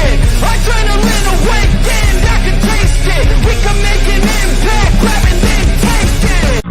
it. Adrenaline awakened, I can taste it. We can make an impact, grab it, then taste it.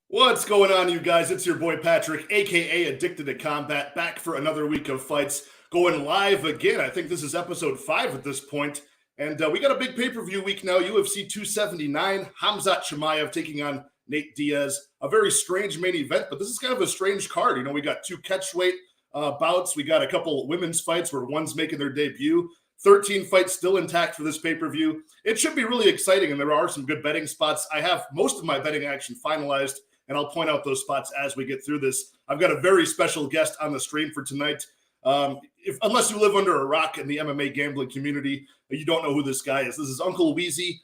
What's going on, you guys? It's your boy Patrick, aka Addicted to Combat, back for another week of fights, going live again. I think this is episode 5 at this point. And we got a big pay-per-view week now, UFC 279, Khamzat Chimaev taking on Nate Diaz. A very strange main event, but this is kind of a strange card. You know, we got 2 catchweight bouts. We got a couple women's fights where one's making their debut. 13 fights still intact for this pay-per-view. It should be really exciting, and there are some good betting spots. I have most of my betting action finalized, and I'll point out those spots as we get through this. I've got a very special guest on the stream for tonight. Unless you live under a rock in the MMA gambling community, you don't know who this guy is. This is Uncle Weezy,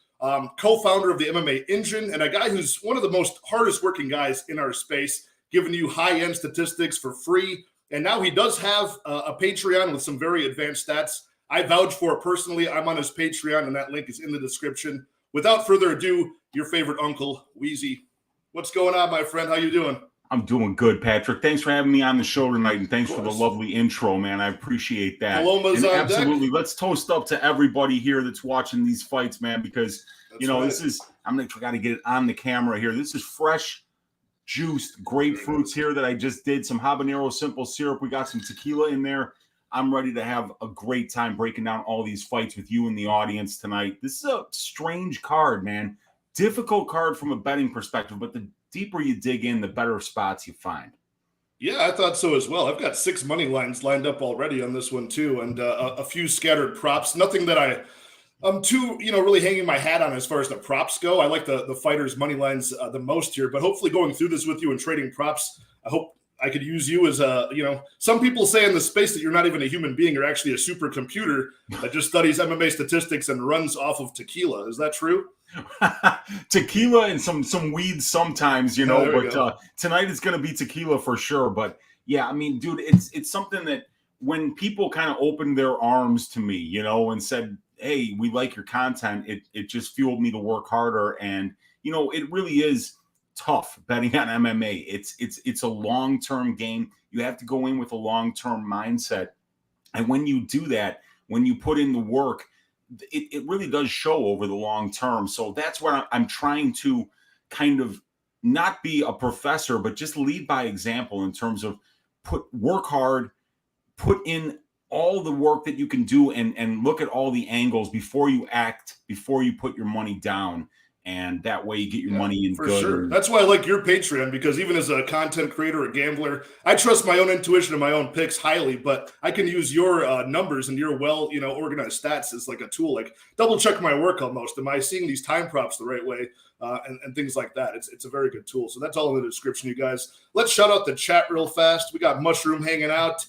co-founder of the MMA Engine, and a guy who's one of the most hardest working guys in our space, giving you high-end statistics for free. And now he does have a Patreon with some very advanced stats. I vouch for it personally. I'm on his Patreon, and that link is in the description. Without further ado, your favorite uncle, Weezy. What's going on, my friend? How you doing? I'm doing good, Patrick. Thanks for having me on the show tonight, and thanks for the lovely intro, man. I appreciate that. Paloma's on absolutely. deck. Let's toast up to everybody here that's watching these fights, man, because That's right. This is I got to get it on the camera here. This is fresh juiced grapefruits here that I just did. Some habanero simple syrup. We got some tequila in there. I'm ready to have a great time breaking down all these fights with you in the audience tonight. This is a strange card, man. Difficult card from a betting perspective, but the deeper you dig in, the better spots you find. Yeah, I thought so as well. I've got 6 money lines lined up already on this one too, and a few scattered props. Nothing that I'm too, really hanging my hat on as far as the props go. I like the fighters' money lines the most here, but hopefully going through this with you and trading props, I hope I could use you as some people say in the space that you're not even a human being, you're actually a supercomputer that just studies MMA statistics and runs off of tequila. Is that true? Tequila and some weed sometimes, but tonight it's going to be tequila for sure. But yeah, I mean, dude, it's something that when people kind of opened their arms to me, and said, hey, we like your content, it just fueled me to work harder. And, it really is tough betting on MMA. It's a long-term game. You have to go in with a long-term mindset. And when you do that, when you put in the work, it really does show over the long term. So that's where I'm trying to kind of not be a professor, but just lead by example in terms of work hard, put in all the work that you can do and look at all the angles before you act, before you put your money down. And that way you get your money in for good. Sure. That's why I like your Patreon, because even as a content creator, a gambler, I trust my own intuition and my own picks highly, but I can use your numbers and your organized stats as like a tool, like double check my work almost. Am I seeing these time props the right way? And things like that. It's a very good tool. So that's all in the description, you guys. Let's shout out the chat real fast. We got Mushroom hanging out.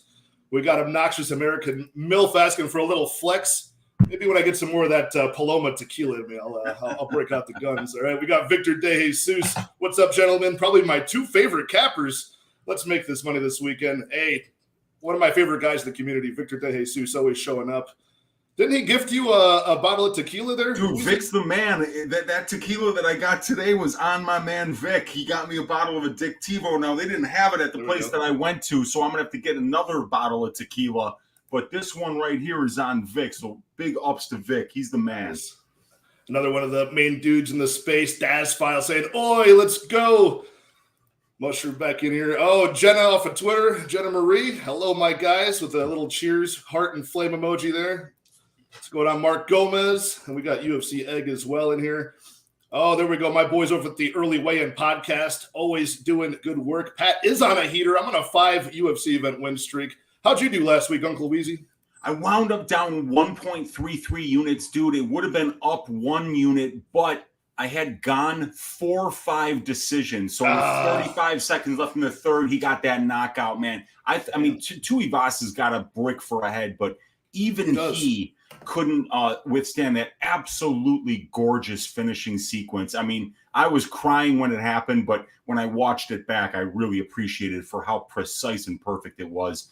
We got Obnoxious American MILF asking for a little flex. Maybe when I get some more of that Paloma tequila in me, I'll break out the guns. All right, we got Victor De Jesus. What's up, gentlemen? Probably my 2 favorite cappers. Let's make this money this weekend. Hey, one of my favorite guys in the community, Victor De Jesus, always showing up. Didn't he gift you a bottle of tequila there? Dude, Vic's the man. That tequila that I got today was on my man Vic. He got me a bottle of Addictivo. Now, they didn't have it at the place that I went to, so I'm going to have to get another bottle of tequila. But this one right here is on Vic, so big ups to Vic. He's the man. Another one of the main dudes in the space, Daz File, saying, "Oi, let's go." Mushroom back in here. Oh, Jenna off of Twitter, Jenna Marie. Hello, my guys, with a little cheers, heart and flame emoji there. Let's go down Mark Gomez, and we got UFC Egg as well in here. Oh, there we go. My boys over at the Early Weigh-In podcast, always doing good work. Pat is on a heater. I'm on a 5 UFC event win streak. How'd you do last week, Uncle Weezy? I wound up down 1.33 units, dude. It would have been up 1 unit, but I had gone 4-5 decisions. So with 35 seconds left in the third, he got that knockout, man. I mean, Tuivasa's got a brick for a head, but even he couldn't withstand that absolutely gorgeous finishing sequence. I mean, I was crying when it happened, but when I watched it back, I really appreciated it for how precise and perfect it was.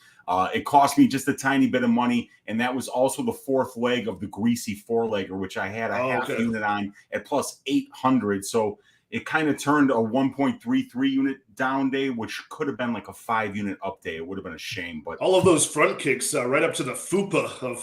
It cost me just a tiny bit of money, and that was also the 4th leg of the greasy 4-legger, which I had a half unit on at plus 800. So it kind of turned a 1.33 unit down day, which could have been like a 5-unit up day. It would have been a shame. But all of those front kicks right up to the fupa of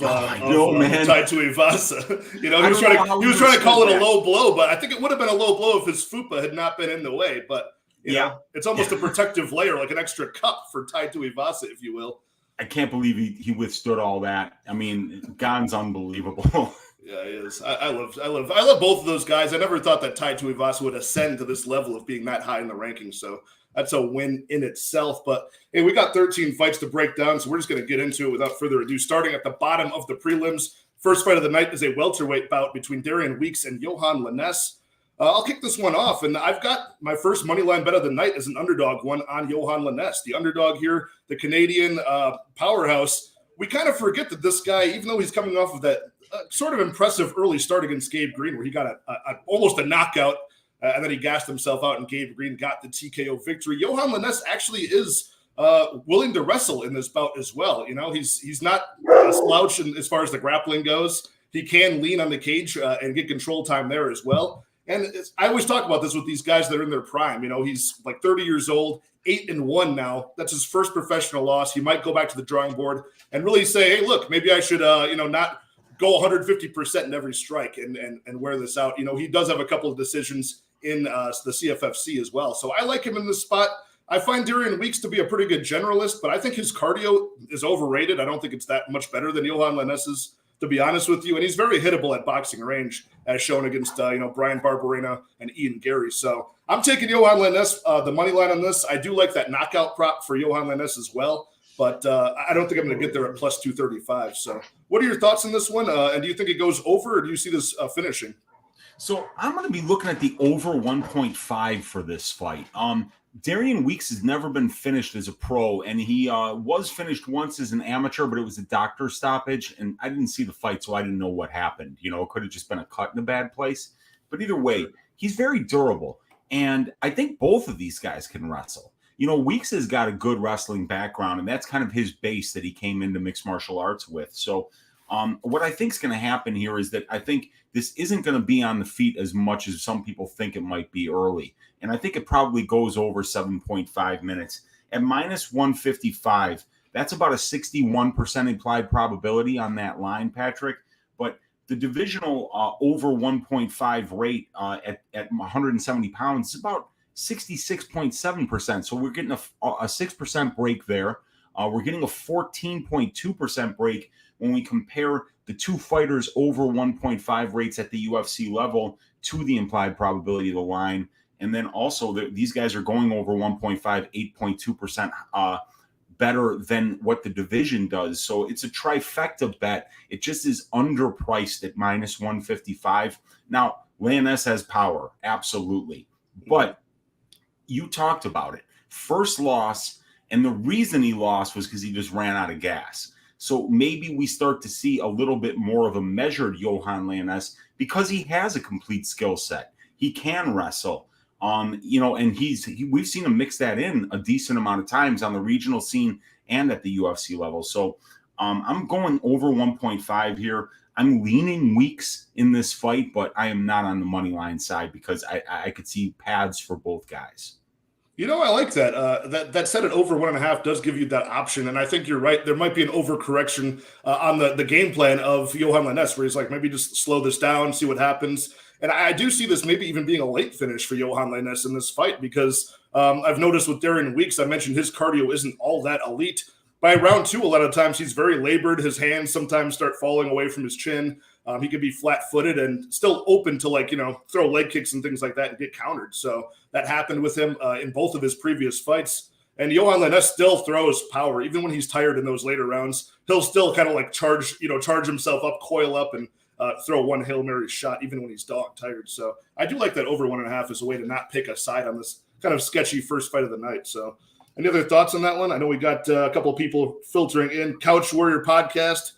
Tuivasa. You know, he was trying to call it a low blow, but I think it would have been a low blow if his fupa had not been in the way. But you know, it's almost a protective layer, like an extra cup for Tuivasa, if you will. I can't believe he withstood all that. I mean, Gon's unbelievable. Yeah, he is. I love both of those guys. I never thought that Tuivasa would ascend to this level of being that high in the rankings. So that's a win in itself. But hey, we got 13 fights to break down, so we're just going to get into it without further ado. Starting at the bottom of the prelims, first fight of the night is a welterweight bout between Darian Weeks and Johan Lainesse. I'll kick this one off, and I've got my first money line bet of the night as an underdog one on Johan Lainesse. The underdog here, the Canadian powerhouse. We kind of forget that this guy, even though he's coming off of that sort of impressive early start against Gabe Green, where he got almost a knockout, and then he gassed himself out, and Gabe Green got the TKO victory. Johan Lainesse actually is willing to wrestle in this bout as well. You know, he's not a slouch as far as the grappling goes. He can lean on the cage and get control time there as well. And I always talk about this with these guys that are in their prime. You know, he's like 30 years old, 8-1 now. That's his first professional loss. He might go back to the drawing board and really say, hey, look, maybe I should, not go 150% in every strike and wear this out. You know, he does have a couple of decisions in the CFFC as well. So I like him in this spot. I find Darian Weeks to be a pretty good generalist, but I think his cardio is overrated. I don't think it's that much better than Johan Lainesse's, to be honest with you. And he's very hittable at boxing range, as shown against, Brian Barberena and Ian Gary. So I'm taking Johan Lainesse, the money line on this. I do like that knockout prop for Johan Lainesse as well, but I don't think I'm going to get there at plus 235. So what are your thoughts on this one? And do you think it goes over, or do you see this finishing? So I'm going to be looking at the over 1.5 for this fight. Darian Weeks has never been finished as a pro, and he was finished once as an amateur, but it was a doctor stoppage, and I didn't see the fight, so I didn't know what happened. You know, it could have just been a cut in a bad place. But either way, he's very durable, and I think both of these guys can wrestle. You know, Weeks has got a good wrestling background, and that's kind of his base that he came into mixed martial arts with. So what I think is going to happen here is that I think this isn't going to be on the feet as much as some people think it might be early. And I think it probably goes over 7.5 minutes. At minus 155, that's about a 61% implied probability on that line, Patrick. But the divisional over 1.5 rate at 170 pounds is about 66.7%. So we're getting a 6% break there. We're getting a 14.2% break when we compare the two fighters over 1.5 rates at the UFC level to the implied probability of the line. And then also these guys are going over 1.5, 8.2% better than what the division does. So it's a trifecta bet. It just is underpriced at minus 155. Now, Lainesse has power, absolutely. But you talked about it. First loss, and the reason he lost was because he just ran out of gas. So maybe we start to see a little bit more of a measured Johan Lainesse because he has a complete skill set. He can wrestle. And we've seen him mix that in a decent amount of times on the regional scene and at the UFC level. So I'm going over 1.5 here. I'm leaning Weeks in this fight, but I am not on the money line side because I could see pads for both guys. You know, I like that. That set at over 1.5 does give you that option. And I think you're right. There might be an overcorrection on the game plan of Johan Lainesse, where he's like, maybe just slow this down, see what happens. And I do see this maybe even being a late finish for Johan Lainesse in this fight because I've noticed with Darian Weeks, I mentioned his cardio isn't all that elite. By round 2, a lot of times he's very labored. His hands sometimes start falling away from his chin. He could be flat-footed and still open to throw leg kicks and things like that and get countered. So that happened with him in both of his previous fights. And Johan Lainesse still throws power. Even when he's tired in those later rounds, he'll still kind of charge himself up, coil up, and throw one Hail Mary shot even when he's dog tired. So I do like that over 1.5 as a way to not pick a side on this kind of sketchy first fight of the night. So any other thoughts on that one? I know we got a couple of people filtering in. Couch Warrior Podcast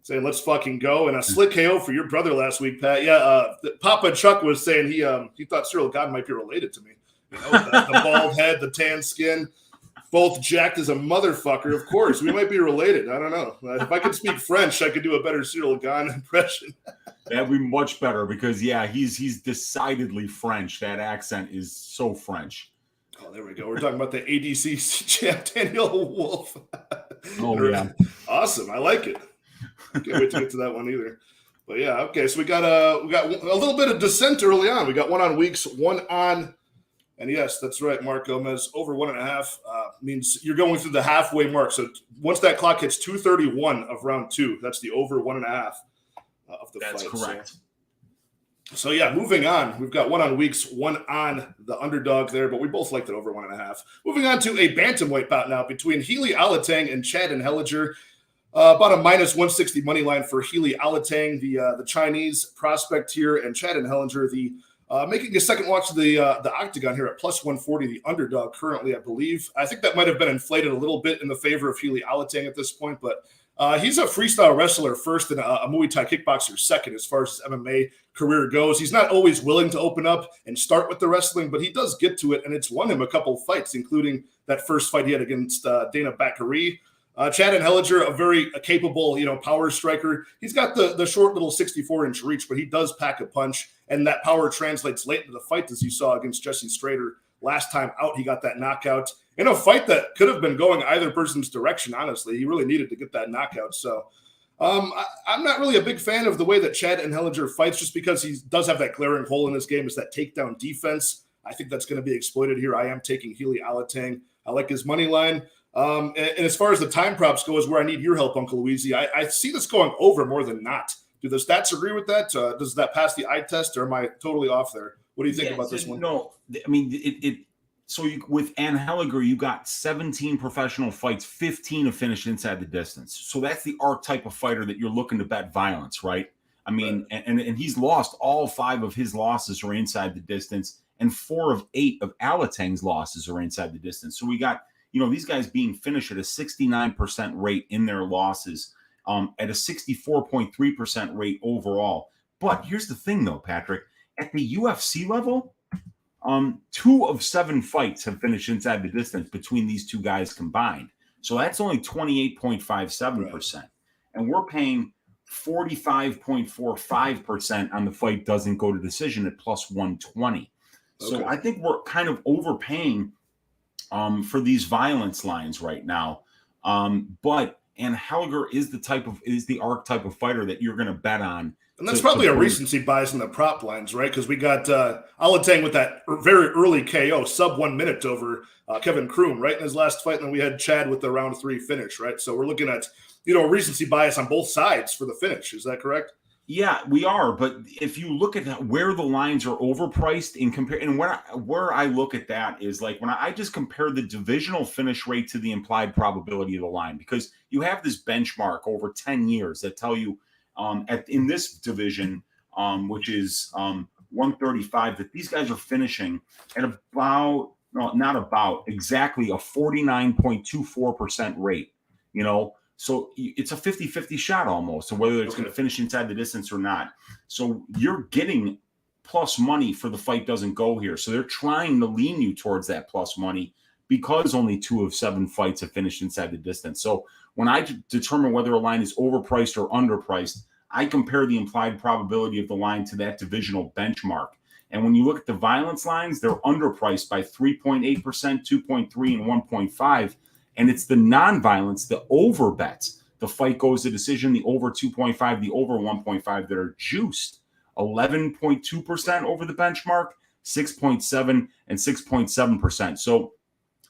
saying, let's fucking go. And a slick KO for your brother last week, Pat. Yeah, Papa Chuck was saying he thought Cyril God might be related to me. You know, the bald head, the tan skin. both jacked as a motherfucker. Of course, we might be related. I don't know. If I could speak French, I could do a better Cyril Gane impression. That'd be much better because, yeah, he's decidedly French. That accent is so French. Oh, there we go. We're talking about the ADC champ, Daniel Wolf. Oh, yeah. Awesome. I like it. Can't wait to get to that one either. But yeah, okay. So we got a little bit of dissent early on. We got one on weeks, one on, and yes, that's right, Mark Gomez, over 1.5 means you're going through the halfway mark. So once that clock hits 2:31 of round 2, that's the over 1.5 of the fight. That's correct. So yeah, moving on. We've got one on weeks, one on the underdog there, but we both liked it over 1.5. Moving on to a bantamweight bout now between Healy Alateng and Chad Anheliger. About a minus 160 money line for Healy Alateng, the Chinese prospect here, and Chad Anheliger, the making a second walk to the octagon here at plus 140, the underdog currently, I believe. I think that might have been inflated a little bit in the favor of Healy Alateng at this point, but he's a freestyle wrestler first and a Muay Thai kickboxer second as far as his MMA career goes. He's not always willing to open up and start with the wrestling, but he does get to it, and it's won him a couple fights, including that first fight he had against Dana Bakary. Chad Anheliger, a very capable, power striker. He's got the short little 64-inch reach, but he does pack a punch, and that power translates late into the fight, as you saw against Jesse Strader last time out. He got that knockout in a fight that could have been going either person's direction, honestly. He really needed to get that knockout. So I'm not really a big fan of the way that Chad Anheliger fights, just because he does have that glaring hole in his game, is that takedown defense. I think that's going to be exploited here. I am taking Healy Alateng. I like his money line. And as far as the time props go, is where I need your help, Uncle Weezy. I see this going over more than not. Do the stats agree with that? Does that pass the eye test, or am I totally off there? What do you think about this one? No, I mean, with Anheliger, you got 17 professional fights, 15 have finished inside the distance. So that's the archetype of fighter that you're looking to bet violence, right? I mean, right. And he's lost all 5 of his losses are inside the distance, and 4 of 8 of Alateng's losses are inside the distance. So we got, these guys being finished at a 69% rate in their losses, at a 64.3% rate overall. But here's the thing, though, Patrick. At the UFC level, 2 of 7 fights have finished inside the distance between these two guys combined. So that's only 28.57%. Right. And we're paying 45.45% on the fight doesn't go to decision at plus 120. Okay. So I think we're kind of overpaying for these violence lines right now. But Anheliger is the archetype of fighter that you're going to bet on. And that's probably a recency bias in the prop lines, right? Because we got Alateng with that very early KO, sub 1 minute over Kevin Kroom, right, in his last fight. And then we had Chad with the round 3 finish, right? So we're looking at, recency bias on both sides for the finish. Is that correct? Yeah, we are. But if you look at where the lines are overpriced and where I look at that is like when I just compare the divisional finish rate to the implied probability of the line, because you have this benchmark over 10 years that tell you in this division, which is 135, that these guys are finishing at exactly a 49.24% rate, So it's a 50-50 shot almost, so whether it's going to finish inside the distance or not. So you're getting plus money for the fight doesn't go here. So they're trying to lean you towards that plus money because only 2 of 7 fights have finished inside the distance. So when I determine whether a line is overpriced or underpriced, I compare the implied probability of the line to that divisional benchmark. And when you look at the violence lines, they're underpriced by 3.8%, 2.3, and 1.5. And it's the non-violence, the over bets. The fight goes to decision, the over 2.5, the over 1.5 that are juiced. 11.2% over the benchmark, 6.7 and 6.7%. So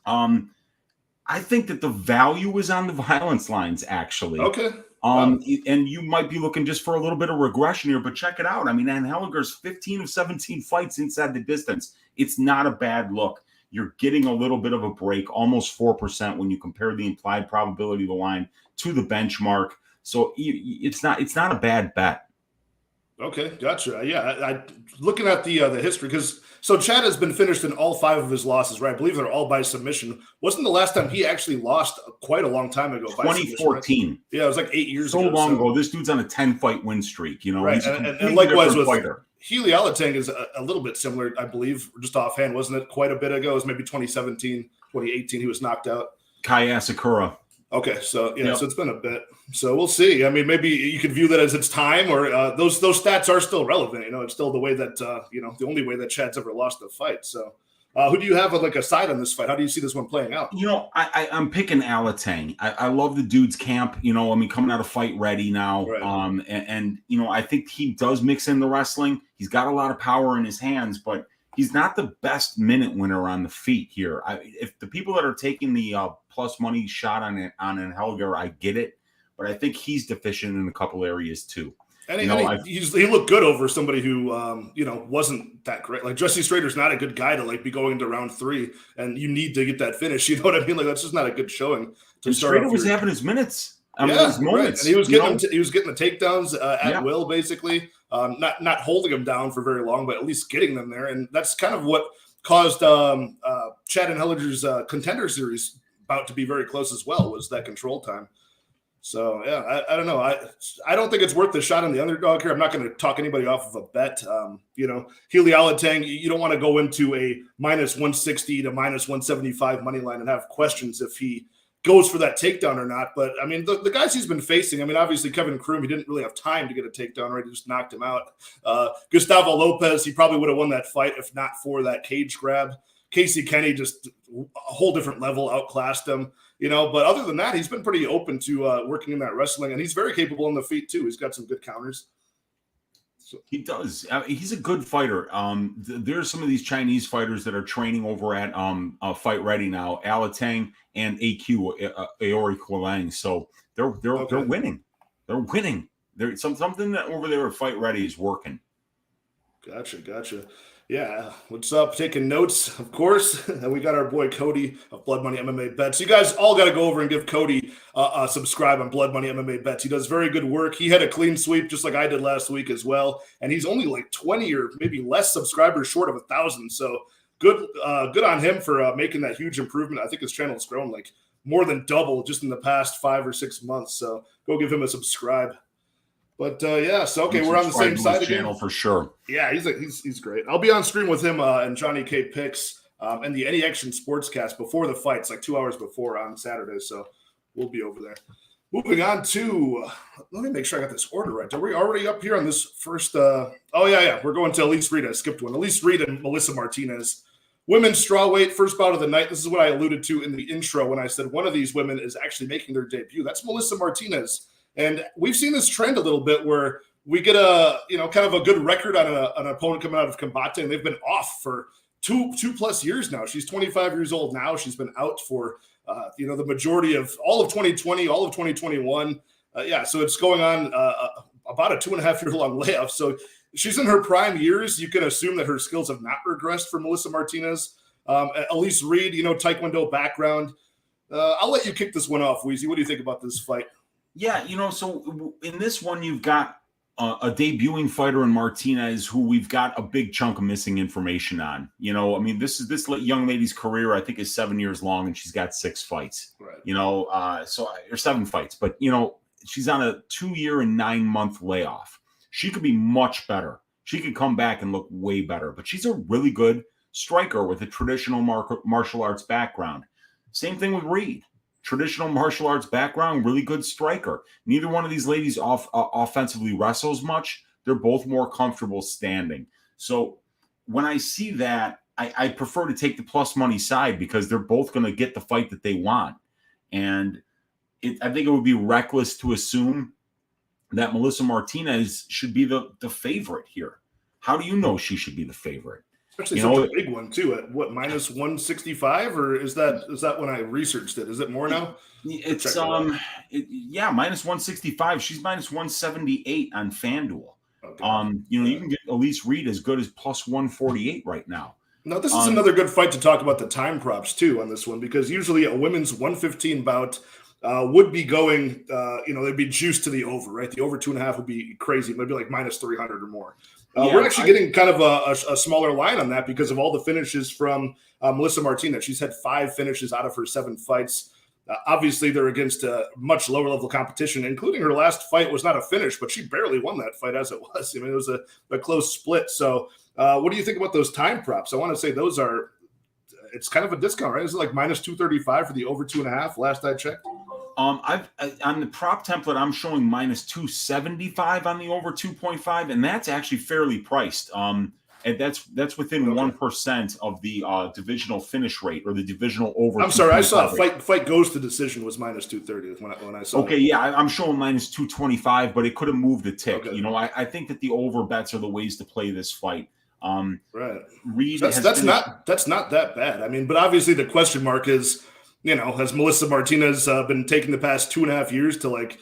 I think that the value is on the violence lines, actually. Okay. And you might be looking just for a little bit of regression here, but check it out. I mean, Anheliger's 15 of 17 fights inside the distance. It's not a bad look. You're getting a little bit of a break, almost 4% when you compare the implied probability of the line to the benchmark. So it's not a bad bet. Okay, gotcha. Yeah, looking at the history, because Chad has been finished in all 5 of his losses, right? I believe they're all by submission. Wasn't the last time he actually lost quite a long time ago? 2014. Right? Yeah, it was like 8 years ago. So long ago. This dude's on a 10-fight win streak. Right, and likewise with Healy Alateng is a little bit similar, I believe, just offhand, wasn't it? Quite a bit ago. It was maybe 2017, 2018, he was knocked out. Kayasakura. Okay, so yeah, so it's been a bit. So we'll see. I mean, maybe you could view that as it's time, or those stats are still relevant. It's still the way that the only way that Chad's ever lost a fight. So who do you have like a side on this fight? How do you see this one playing out? I'm picking Alateng. I love the dude's camp. Coming out of Fight Ready now. Right. And I think he does mix in the wrestling. He's got a lot of power in his hands, but he's not the best minute winner on the feet here. If the people that are taking the plus money shot on Anheliger, I get it, but I think he's deficient in a couple areas too. And he looked good over somebody who wasn't that great. Like Jesse Strader's not a good guy to like be going into round 3, and you need to get that finish. You know what I mean? Like that's just not a good showing. Strader was having his minutes. His moments. Right. And he was getting he was getting the takedowns at will, basically. Not holding them down for very long, but at least getting them there. And that's kind of what caused Chad Anheliger's contender series about to be very close as well, was that control time. So, yeah, I don't know. I don't think it's worth the shot on the underdog here. I'm not going to talk anybody off of a bet. Healy Alateng, you don't want to go into a minus 160 to minus 175 money line and have questions if he goes for that takedown or not. But, I mean, the guys he's been facing, I mean, obviously Kevin Kroom, he didn't really have time to get a takedown, right? He just knocked him out. Gustavo Lopez, he probably would have won that fight if not for that cage grab. Casey Kenny, just a whole different level, outclassed him. But other than that, he's been pretty open to working in that wrestling, and he's very capable on the feet too. He's got some good counters. So. He does. He's a good fighter. There's some of these Chinese fighters that are training over at Fight Ready now, Alateng and AQ Aori Kulang. So they're winning. They're winning. There's something that over there at Fight Ready is working. Gotcha. Yeah, what's up? Taking notes, of course. And we got our boy Cody of Blood Money MMA Bets. You guys all got to go over and give Cody a subscribe on Blood Money MMA Bets. He does very good work. He had a clean sweep just like I did last week as well. And he's only like 20 or maybe less subscribers short of 1,000. So good on him for making that huge improvement. I think his channel has grown like more than double just in the past 5 or 6 months. So go give him a subscribe. But we're on the same side again. Channel for sure. Yeah, he's great. I'll be on stream with him and Johnny K Picks and the Any Action Sportscast before the fights, like 2 hours before on Saturday. So we'll be over there. Moving on to, let me make sure I got this order right. Are we already up here on this first? We're going to Elise Reed. I skipped one. Elise Reed and Melissa Martinez. Women's strawweight, first bout of the night. This is what I alluded to in the intro when I said one of these women is actually making their debut. That's Melissa Martinez. And we've seen this trend a little bit where we get kind of a good record on an opponent coming out of Combate, and they've been off for two plus years now. She's 25 years old now. She's been out for, the majority of all of 2020, all of 2021. So it's going on about a 2.5-year-long layoff. So she's in her prime years. You can assume that her skills have not regressed for Melissa Martinez. Elise Reed, Taekwondo background. I'll let you kick this one off, Weezy. What do you think about this fight? Yeah, so in this one, you've got a debuting fighter in Martinez who we've got a big chunk of missing information on. This young lady's career, I think, is 7 years long, and she's got 6 fights. Right. Or 7 fights. But, she's on a 2-year and 9-month layoff. She could be much better. She could come back and look way better. But she's a really good striker with a traditional martial arts background. Same thing with Reed. Traditional martial arts background, really good striker. Neither one of these ladies offensively wrestles much. They're both more comfortable standing. So when I see that, I prefer to take the plus money side because they're both going to get the fight that they want. And I think it would be reckless to assume that Melissa Martinez should be the favorite here. How do you know she should be the favorite? Especially such a big one too. At what, minus 165, or is that when I researched it? Is it more now? It's minus 165. She's minus 178 on FanDuel. Okay. You can get Elise Reed as good as plus 148 right now. Now this is another good fight to talk about the time props too on this one, because usually a women's 115 bout would be going, they'd be juiced to the over, right? The over 2.5 would be crazy. It might be like minus 300 or more. We're actually getting kind of a smaller line on that because of all the finishes from Melissa Martinez. She's had 5 finishes out of her 7 fights. Obviously, they're against a much lower level competition, including her last fight was not a finish, but she barely won that fight as it was. I mean, it was a close split. So what do you think about those time props? I want to say those are it's kind of a discount, right? Is it like minus 235 for the over 2.5? Last I checked. I've on the prop template, I'm showing minus 275 on the over 2.5, and that's actually fairly priced. And that's within 1% of the divisional finish rate or the divisional over. I'm sorry, I saw fight goes to decision was minus 230 when I saw. Okay, yeah, I'm showing minus 225, but it could have moved a tick. Okay. I think that the over bets are the ways to play this fight. Right. Reed that's not that bad. I mean, but obviously the question mark is, has Melissa Martinez been taking the past 2.5 years to like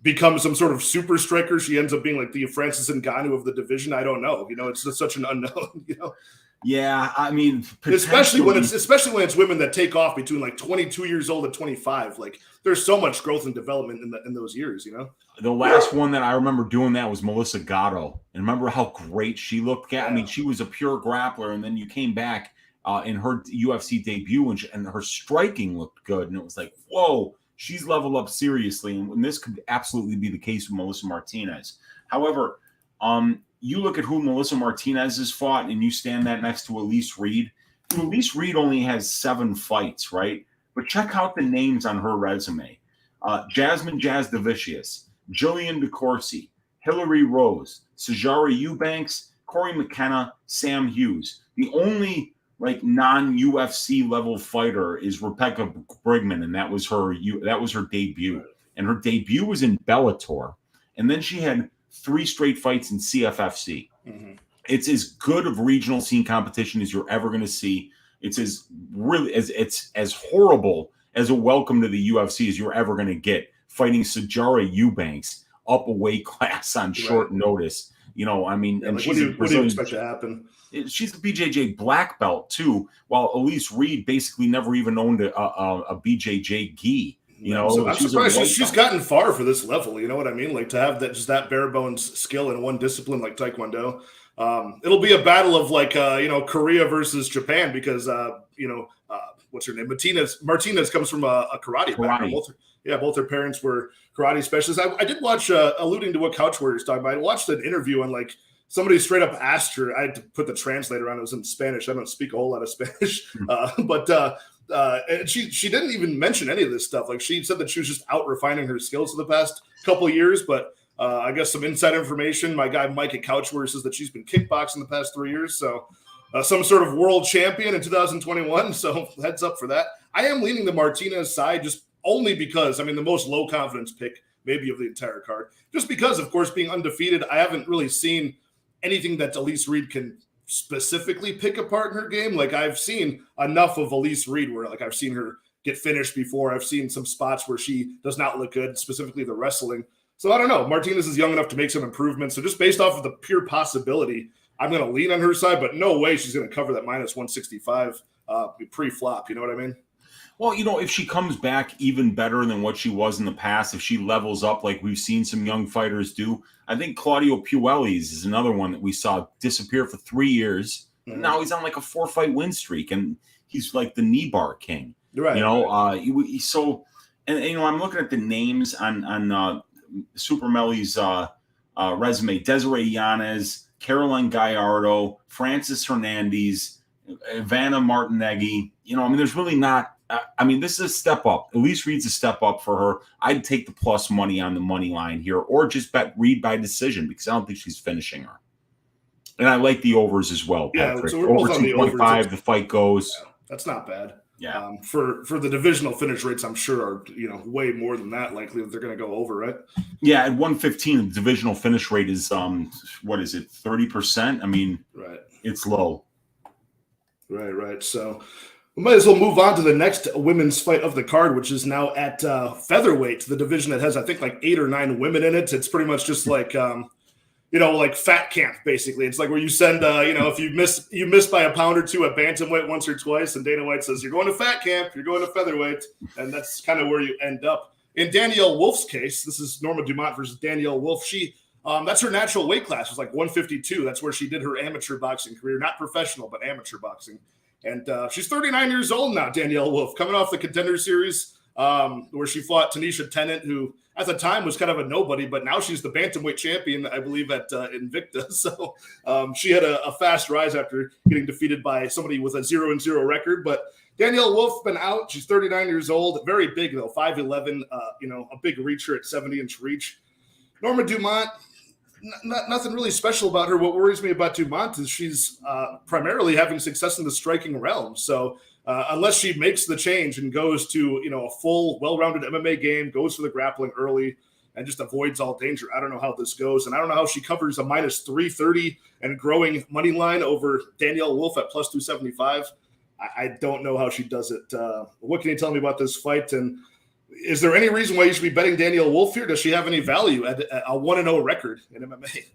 become some sort of super striker? She ends up being like the Francis Ngannou of the division. I don't know. It's just such an unknown. Yeah, I mean, especially when it's women that take off between like 22 years old and 25. Like, there's so much growth and development in those years. The last one that I remember doing that was Melissa Gatto, and remember how great she looked. I mean, she was a pure grappler, and then you came back in her UFC debut, and her striking looked good, and it was like, whoa. She's leveled up seriously, and this could absolutely be the case with Melissa Martinez. However, you look at who Melissa Martinez has fought, and you stand that next to Elise Reed. Elise Reed only has 7 fights, right? But check out the names on her resume. Jasmine Jazz Davicius, Jillian DeCourcy, Hillary Rose, Sijara Eubanks, Corey McKenna, Sam Hughes. The only non-UFC level fighter is Rebecca Brigman, and that was her debut. And her debut was in Bellator, and then she had 3 straight fights in CFFC. Mm-hmm. It's as good of regional scene competition as you're ever going to see. It's as horrible as a welcome to the UFC as you're ever going to get, fighting Sijara Eubanks up a weight class on short notice. I mean, and what do you expect to happen? She's a BJJ black belt too, while Elise Reed basically never even owned a BJJ gi. So I'm surprised she's gotten far for this level. You know what I mean? Like, to have that bare bones skill in one discipline like Taekwondo. It'll be a battle of Korea versus Japan because what's her name? Martinez comes from a karate background. Both her parents were karate specialists. I did watch, alluding to what Couch Warriors talking about, I watched an interview and somebody straight up asked her. I had to put the translator on. It was in Spanish. I don't speak a whole lot of Spanish, and she didn't even mention any of this stuff. Like, she said that she was just out refining her skills for the past couple of years. But I guess some inside information. My guy Mike at Couchware says that she's been kickboxing the past 3 years. So some sort of world champion in 2021. So heads up for that. I am leaning the Martinez side just only because, the most low confidence pick maybe of the entire card. Just because, of course, being undefeated, I haven't really seen anything that Elise Reed can specifically pick apart in her game. Like, I've seen enough of Elise Reed where I've seen her get finished before. I've seen some spots where she does not look good, specifically the wrestling. So I don't know. Martinez is young enough to make some improvements. So just based off of the pure possibility, I'm going to lean on her side, but no way she's going to cover that minus 165 pre-flop. You know what I mean? Well, if she comes back even better than what she was in the past, if she levels up like we've seen some young fighters do, I think Claudio Puelles is another one that we saw disappear for 3 years. Mm-hmm. Now he's on a 4-fight win streak, and he's like the knee bar king. Right. I'm looking at the names on Super Melly's resume: Desiree Yanez, Caroline Gallardo, Francis Hernandez, Ivana Martineggi. There's really not. This is a step up. Elise Reed's a step up for her. I'd take the plus money on the money line here, or just bet Reed by decision because I don't think she's finishing her. And I like the overs as well, Patrick. Yeah, so we're both on the overs. 2.5, the fight goes. Yeah, that's not bad. Yeah. For the divisional finish rates, I'm sure are way more than that likely that they're going to go over, right? Yeah, at 115, the divisional finish rate is what is it, 30%? Right. It's low. Right. So we might as well move on to the next women's fight of the card, which is now at featherweight, the division that has, I think, 8 or 9 women in it. It's pretty much just like fat camp, basically. It's like where you send, if you miss by a pound or two at bantamweight once or twice, and Dana White says, you're going to fat camp, you're going to featherweight, and that's kind of where you end up. In Danielle Wolf's case, this is Norma Dumont versus Danielle Wolf. She, that's her natural weight class. It was 152. That's where she did her amateur boxing career, not professional, but amateur boxing. And she's 39 years old now, Danielle Wolf, coming off the Contender Series. where she fought Tanisha Tennant, who at the time was kind of a nobody, but now she's the bantamweight champion, I believe, at Invicta. So she had a fast rise after getting defeated by somebody with a 0-0 record. But Danielle Wolf been out. She's 39 years old, very big though, 5'11", a big reacher at 70-inch reach. Norma Dumont, nothing really special about her. What worries me about Dumont is she's primarily having success in the striking realm. So unless she makes the change and goes to a full, well-rounded MMA game, goes for the grappling early, and just avoids all danger, I don't know how this goes. And I don't know how she covers a minus 330 and growing money line over Danielle Wolf at plus 275. I don't know how she does it. What can you tell me about this fight? And is there any reason why you should be betting Danielle Wolf here? Does she have any value at a 1-0 record in MMA?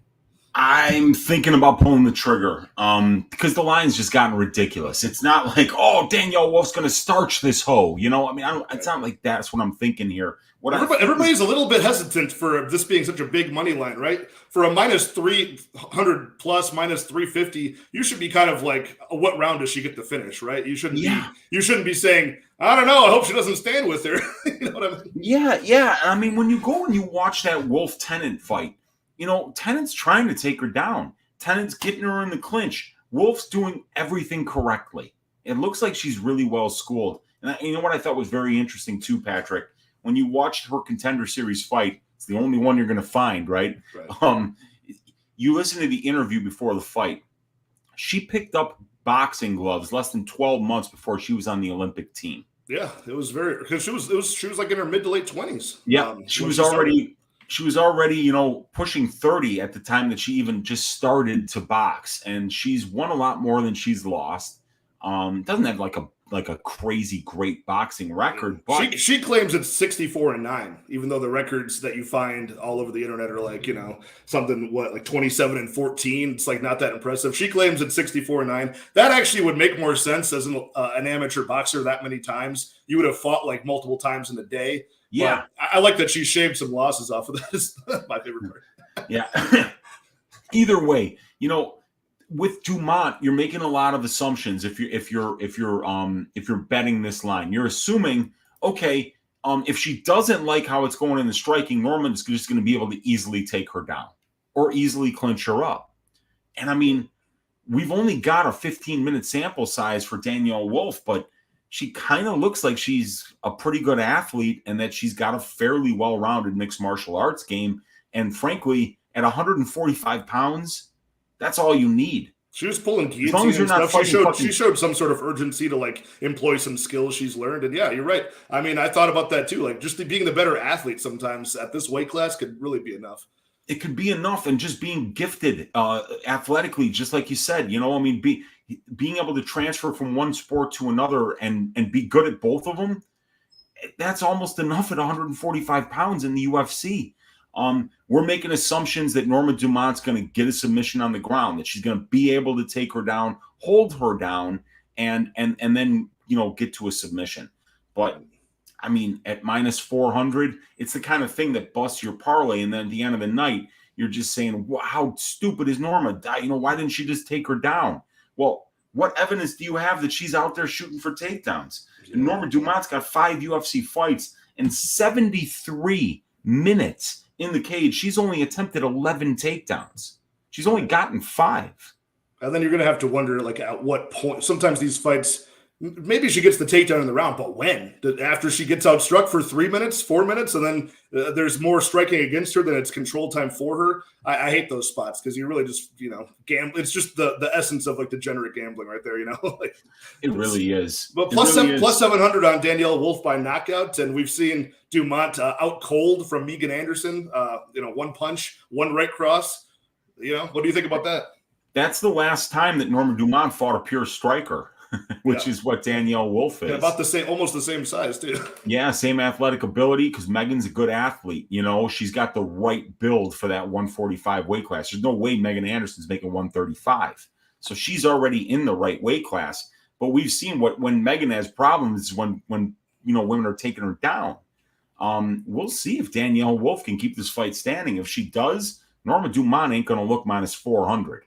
I'm thinking about pulling the trigger because the line's just gotten ridiculous. It's not like, oh, Danielle Wolf's going to starch this hoe. It's not like that's what I'm thinking here. Everybody's a little bit hesitant for this being such a big money line, right? For a minus 300 plus, minus 350, you should be kind of like, what round does she get to finish, right? You shouldn't be saying, I don't know, I hope she doesn't stand with her. You know what I mean? Yeah. I mean, when you go and you watch that Wolf Tennant fight, Tennant's trying to take her down. Tennant's getting her in the clinch. Wolf's doing everything correctly. It looks like she's really well schooled. And you know what I thought was very interesting too, Patrick? When you watched her Contender Series fight, it's the only one you're going to find, right? You listen to the interview before the fight. She picked up boxing gloves less than 12 months before she was on the Olympic team. Yeah, it was because she was like in her mid to late 20s. Yeah, she was already, pushing 30 at the time that she even just started to box, and she's won a lot more than she's lost. Doesn't have like a crazy great boxing record, but she claims it's 64-9, even though the records that you find all over the internet are like, something like 27-14. It's like not that impressive. She claims it's 64-9. That actually would make more sense as an amateur boxer that many times. You would have fought like multiple times in a day. Yeah. But I like that she shaved some losses off of this. My favorite part. Yeah. Either way, with Dumont, you're making a lot of assumptions. If you're betting this line, you're assuming, okay, if she doesn't like how it's going in the striking, Norman's just going to be able to easily take her down or easily clinch her up. And I mean, we've only got a 15-minute sample size for Danielle Wolf, but she kind of looks like she's a pretty good athlete and that she's got a fairly well-rounded mixed martial arts game. And frankly, at 145 pounds, that's all you need. She was pulling guillotine and stuff. She showed some sort of urgency to like employ some skills she's learned. And yeah, you're right. I mean, I thought about that too. Like just being the better athlete sometimes at this weight class could really be enough. It could be enough, and just being gifted athletically, just like you said, being able to transfer from one sport to another and be good at both of them, that's almost enough at 145 pounds in the UFC. We're making assumptions that Norma Dumont's going to get a submission on the ground, that she's going to be able to take her down, hold her down, and then get to a submission. But I mean, at minus 400, it's the kind of thing that busts your parlay, and then at the end of the night, you're just saying, wow, how stupid is Norma? Why didn't she just take her down? Well, what evidence do you have that she's out there shooting for takedowns? And Norma Dumont's got 5 UFC fights and 73 minutes in the cage. She's only attempted 11 takedowns. She's only gotten 5. And then you're going to have to wonder, like, at what point. Sometimes these fights, maybe she gets the takedown in the round, but when? After she gets outstruck for 3 minutes, 4 minutes, and then there's more striking against her than it's control time for her. I hate those spots because you really just, gamble. It's just the essence of like degenerate gambling right there, like, it really is. But plus 700 on Danielle Wolf by knockout, and we've seen Dumont out cold from Megan Anderson. One punch, one right cross. What do you think about that? That's the last time that Norma Dumont fought a pure striker. Which is what Danielle Wolf is. Yeah, about the same, almost the same size too. Yeah, same athletic ability because Megan's a good athlete. She's got the right build for that 145 weight class. There's no way Megan Anderson's making 135. So she's already in the right weight class. But we've seen when Megan has problems when women are taking her down. We'll see if Danielle Wolf can keep this fight standing. If she does, Norma Dumont ain't going to look minus 400.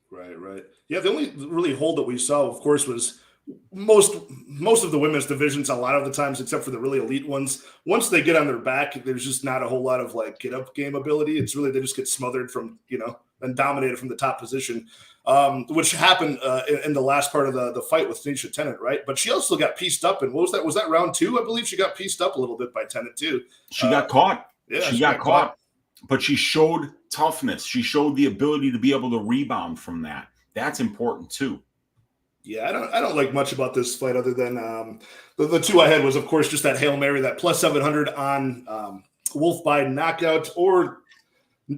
Right. Yeah, the only really hold that we saw, of course, was most of the women's divisions, a lot of the times, except for the really elite ones, once they get on their back, there's just not a whole lot of like get up game ability. It's really, they just get smothered from, and dominated from the top position, which happened in the last part of the fight with Tanisha Tennant, right? But she also got pieced up. And what was that? Was that round 2? I believe she got pieced up a little bit by Tennant too. She got caught. Yeah, she got caught. But she showed toughness. She showed the ability to be able to rebound from that. That's important too. Yeah, I don't like much about this fight other than the two I had was, of course, just that Hail Mary, that plus 700 on Wolf by knockout or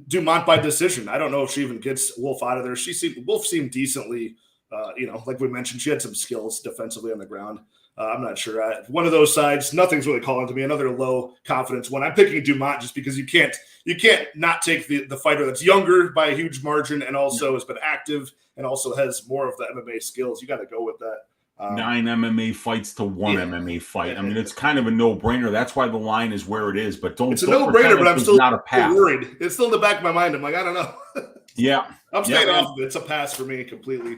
Dumont by decision. I don't know if she even gets Wolf out of there. Wolf seemed decently, like we mentioned, she had some skills defensively on the ground. I'm not sure. One of those sides, nothing's really calling to me. Another low confidence one. I'm picking Dumont just because you can't not take the fighter that's younger by a huge margin and also has been active and also has more of the MMA skills. You got to go with that. 9 MMA fights to 1 MMA fight. I mean, it's kind of a no-brainer. That's why the line is where it is. But it's a no-brainer, but I'm still not a pass. Worried. It's still in the back of my mind. I'm like, I don't know. Yeah. I'm staying off of it. It's a pass for me completely.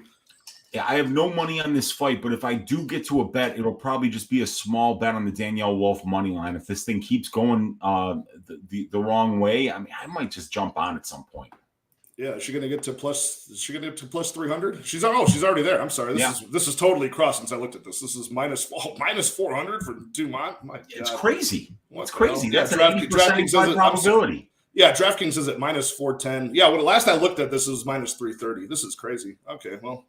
Yeah, I have no money on this fight, but if I do get to a bet, it'll probably just be a small bet on the Danielle Wolf money line. If this thing keeps going the wrong way, I mean, I might just jump on at some point. Yeah, is she going to get to plus? Is she going to get to plus 300? She's already there. I'm sorry. This is totally crossed since I looked at this. This is minus 400 for Dumont. My God. It's crazy. What's crazy? That's an 80% probability. Yeah, DraftKings is at minus 410. Yeah, when last I looked at this, it was minus 330. This is crazy. Okay, well.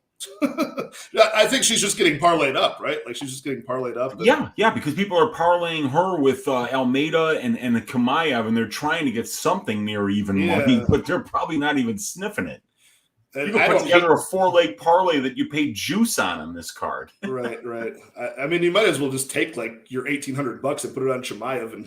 I think she's just getting parlayed up, right? Like she's just getting parlayed up. Yeah, because people are parlaying her with Almeida and the Chimaev, and they're trying to get something near even money, but they're probably not even sniffing it. You can put together a 4-leg parlay that you pay juice on this card. Right. I mean, you might as well just take like your $1,800 and put it on Chimaev and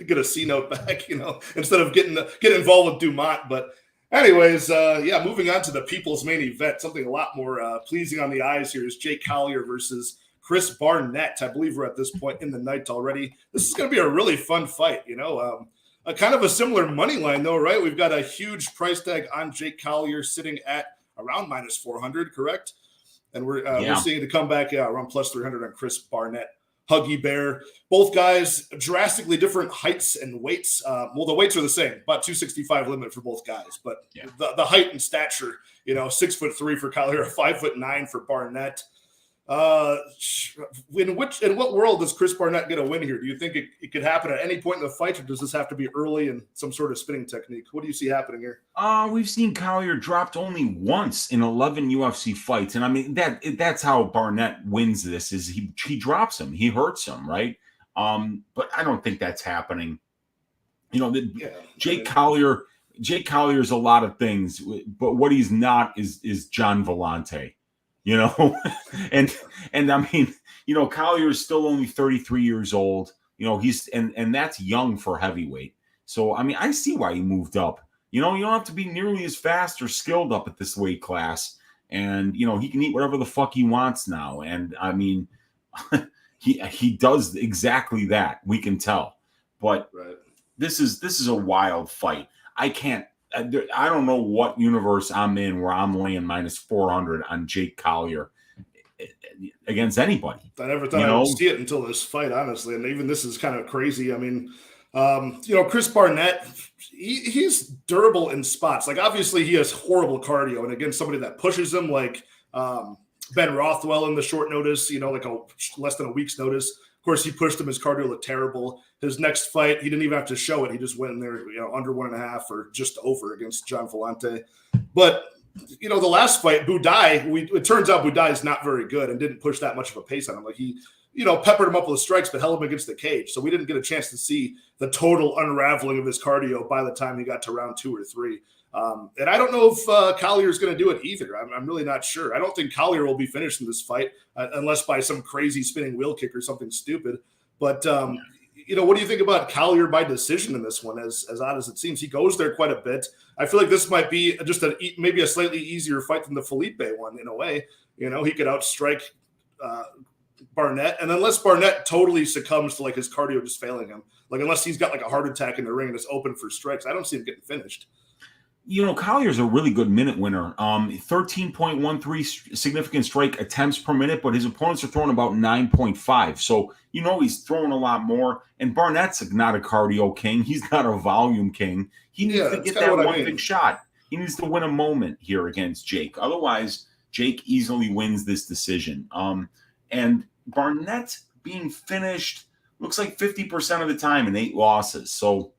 get a C note back, instead of getting involved with Dumont, but. Anyways, moving on to the people's main event, something a lot more pleasing on the eyes here is Jake Collier versus Chris Barnett. I believe we're at this point in the night already. This is going to be a really fun fight, a kind of a similar money line though, right? We've got a huge price tag on Jake Collier sitting at around minus 400, correct? And we're seeing it come back around plus 300 on Chris Barnett. Huggy Bear. Both guys, drastically different heights and weights. Well, the weights are the same, about 265 limit for both guys. But the height and stature, 6'3" for Collier, 5'9" for Barnett. In what world does Chris Barnett get a win here? Do you think it could happen at any point in the fight, or does this have to be early and some sort of spinning technique? What do you see happening here? We've seen Collier dropped only once in 11 UFC fights, and I mean that's how Barnett wins this. Is he drops him, he hurts him, right? But I don't think that's happening. Jake Collier is a lot of things, but what he's not is John Vellante. And I mean, Collier is still only 33 years old. He's and that's young for heavyweight. So I mean, I see why he moved up. You don't have to be nearly as fast or skilled up at this weight class, and he can eat whatever the fuck he wants now. And I mean, he does exactly that. We can tell, but this is a wild fight. I don't know what universe I'm in where I'm laying minus 400 on Jake Collier against anybody. I never thought I would see it until this fight, honestly. And even this is kind of crazy. I mean, Chris Barnett, he's durable in spots. Like, obviously, he has horrible cardio. And against somebody that pushes him, like Ben Rothwell in the short notice, like less than a week's notice. Of course, he pushed him. His cardio looked terrible. His next fight, he didn't even have to show it. He just went in there, under 1.5 or just over against John Vellante. But, the last fight, Budai, it turns out Budai is not very good and didn't push that much of a pace on him. Like he, peppered him up with strikes, but held him against the cage. So we didn't get a chance to see the total unraveling of his cardio by the time he got to round 2 or 3. And I don't know if Collier is going to do it either. I'm really not sure. I don't think Collier will be finished in this fight unless by some crazy spinning wheel kick or something stupid. But, what do you think about Collier by decision in this one? As odd as it seems, he goes there quite a bit. I feel like this might be just maybe a slightly easier fight than the Felipe one in a way. He could outstrike Barnett. And unless Barnett totally succumbs to like his cardio just failing him, like unless he's got like a heart attack in the ring and it's open for strikes, I don't see him getting finished. Collier's a really good minute winner. 13.13 significant strike attempts per minute, but his opponents are throwing about 9.5. So, he's throwing a lot more. And Barnett's not a cardio king. He's not a volume king. He needs to get that one big shot. He needs to win a moment here against Jake. Otherwise, Jake easily wins this decision. And Barnett being finished looks like 50% of the time in 8 losses. So,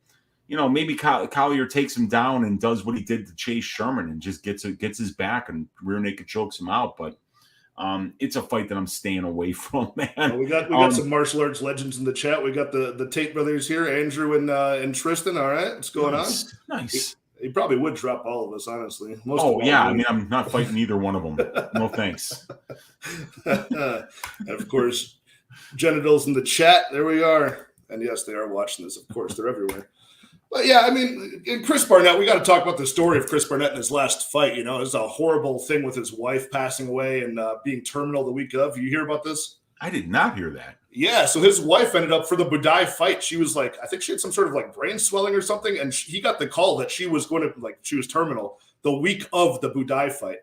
maybe Collier takes him down and does what he did to Chase Sherman and just gets his back and rear naked chokes him out. But it's a fight that I'm staying away from, man. Well, we got some martial arts legends in the chat. We got the Tate brothers here, Andrew and Tristan. All right, what's going on? Nice. He probably would drop all of us, honestly. I mean, I'm not fighting either one of them. No thanks. And of course, genitals in the chat. There we are. And yes, they are watching this. Of course, they're everywhere. But yeah, I mean, Chris Barnett, we got to talk about the story of Chris Barnett in his last fight. It was a horrible thing with his wife passing away and being terminal the week of. You hear about this? I did not hear that. Yeah, so his wife ended up for the Budai fight. She was I think she had some sort of brain swelling or something, and he got the call that she was going to she was terminal the week of the Budai fight.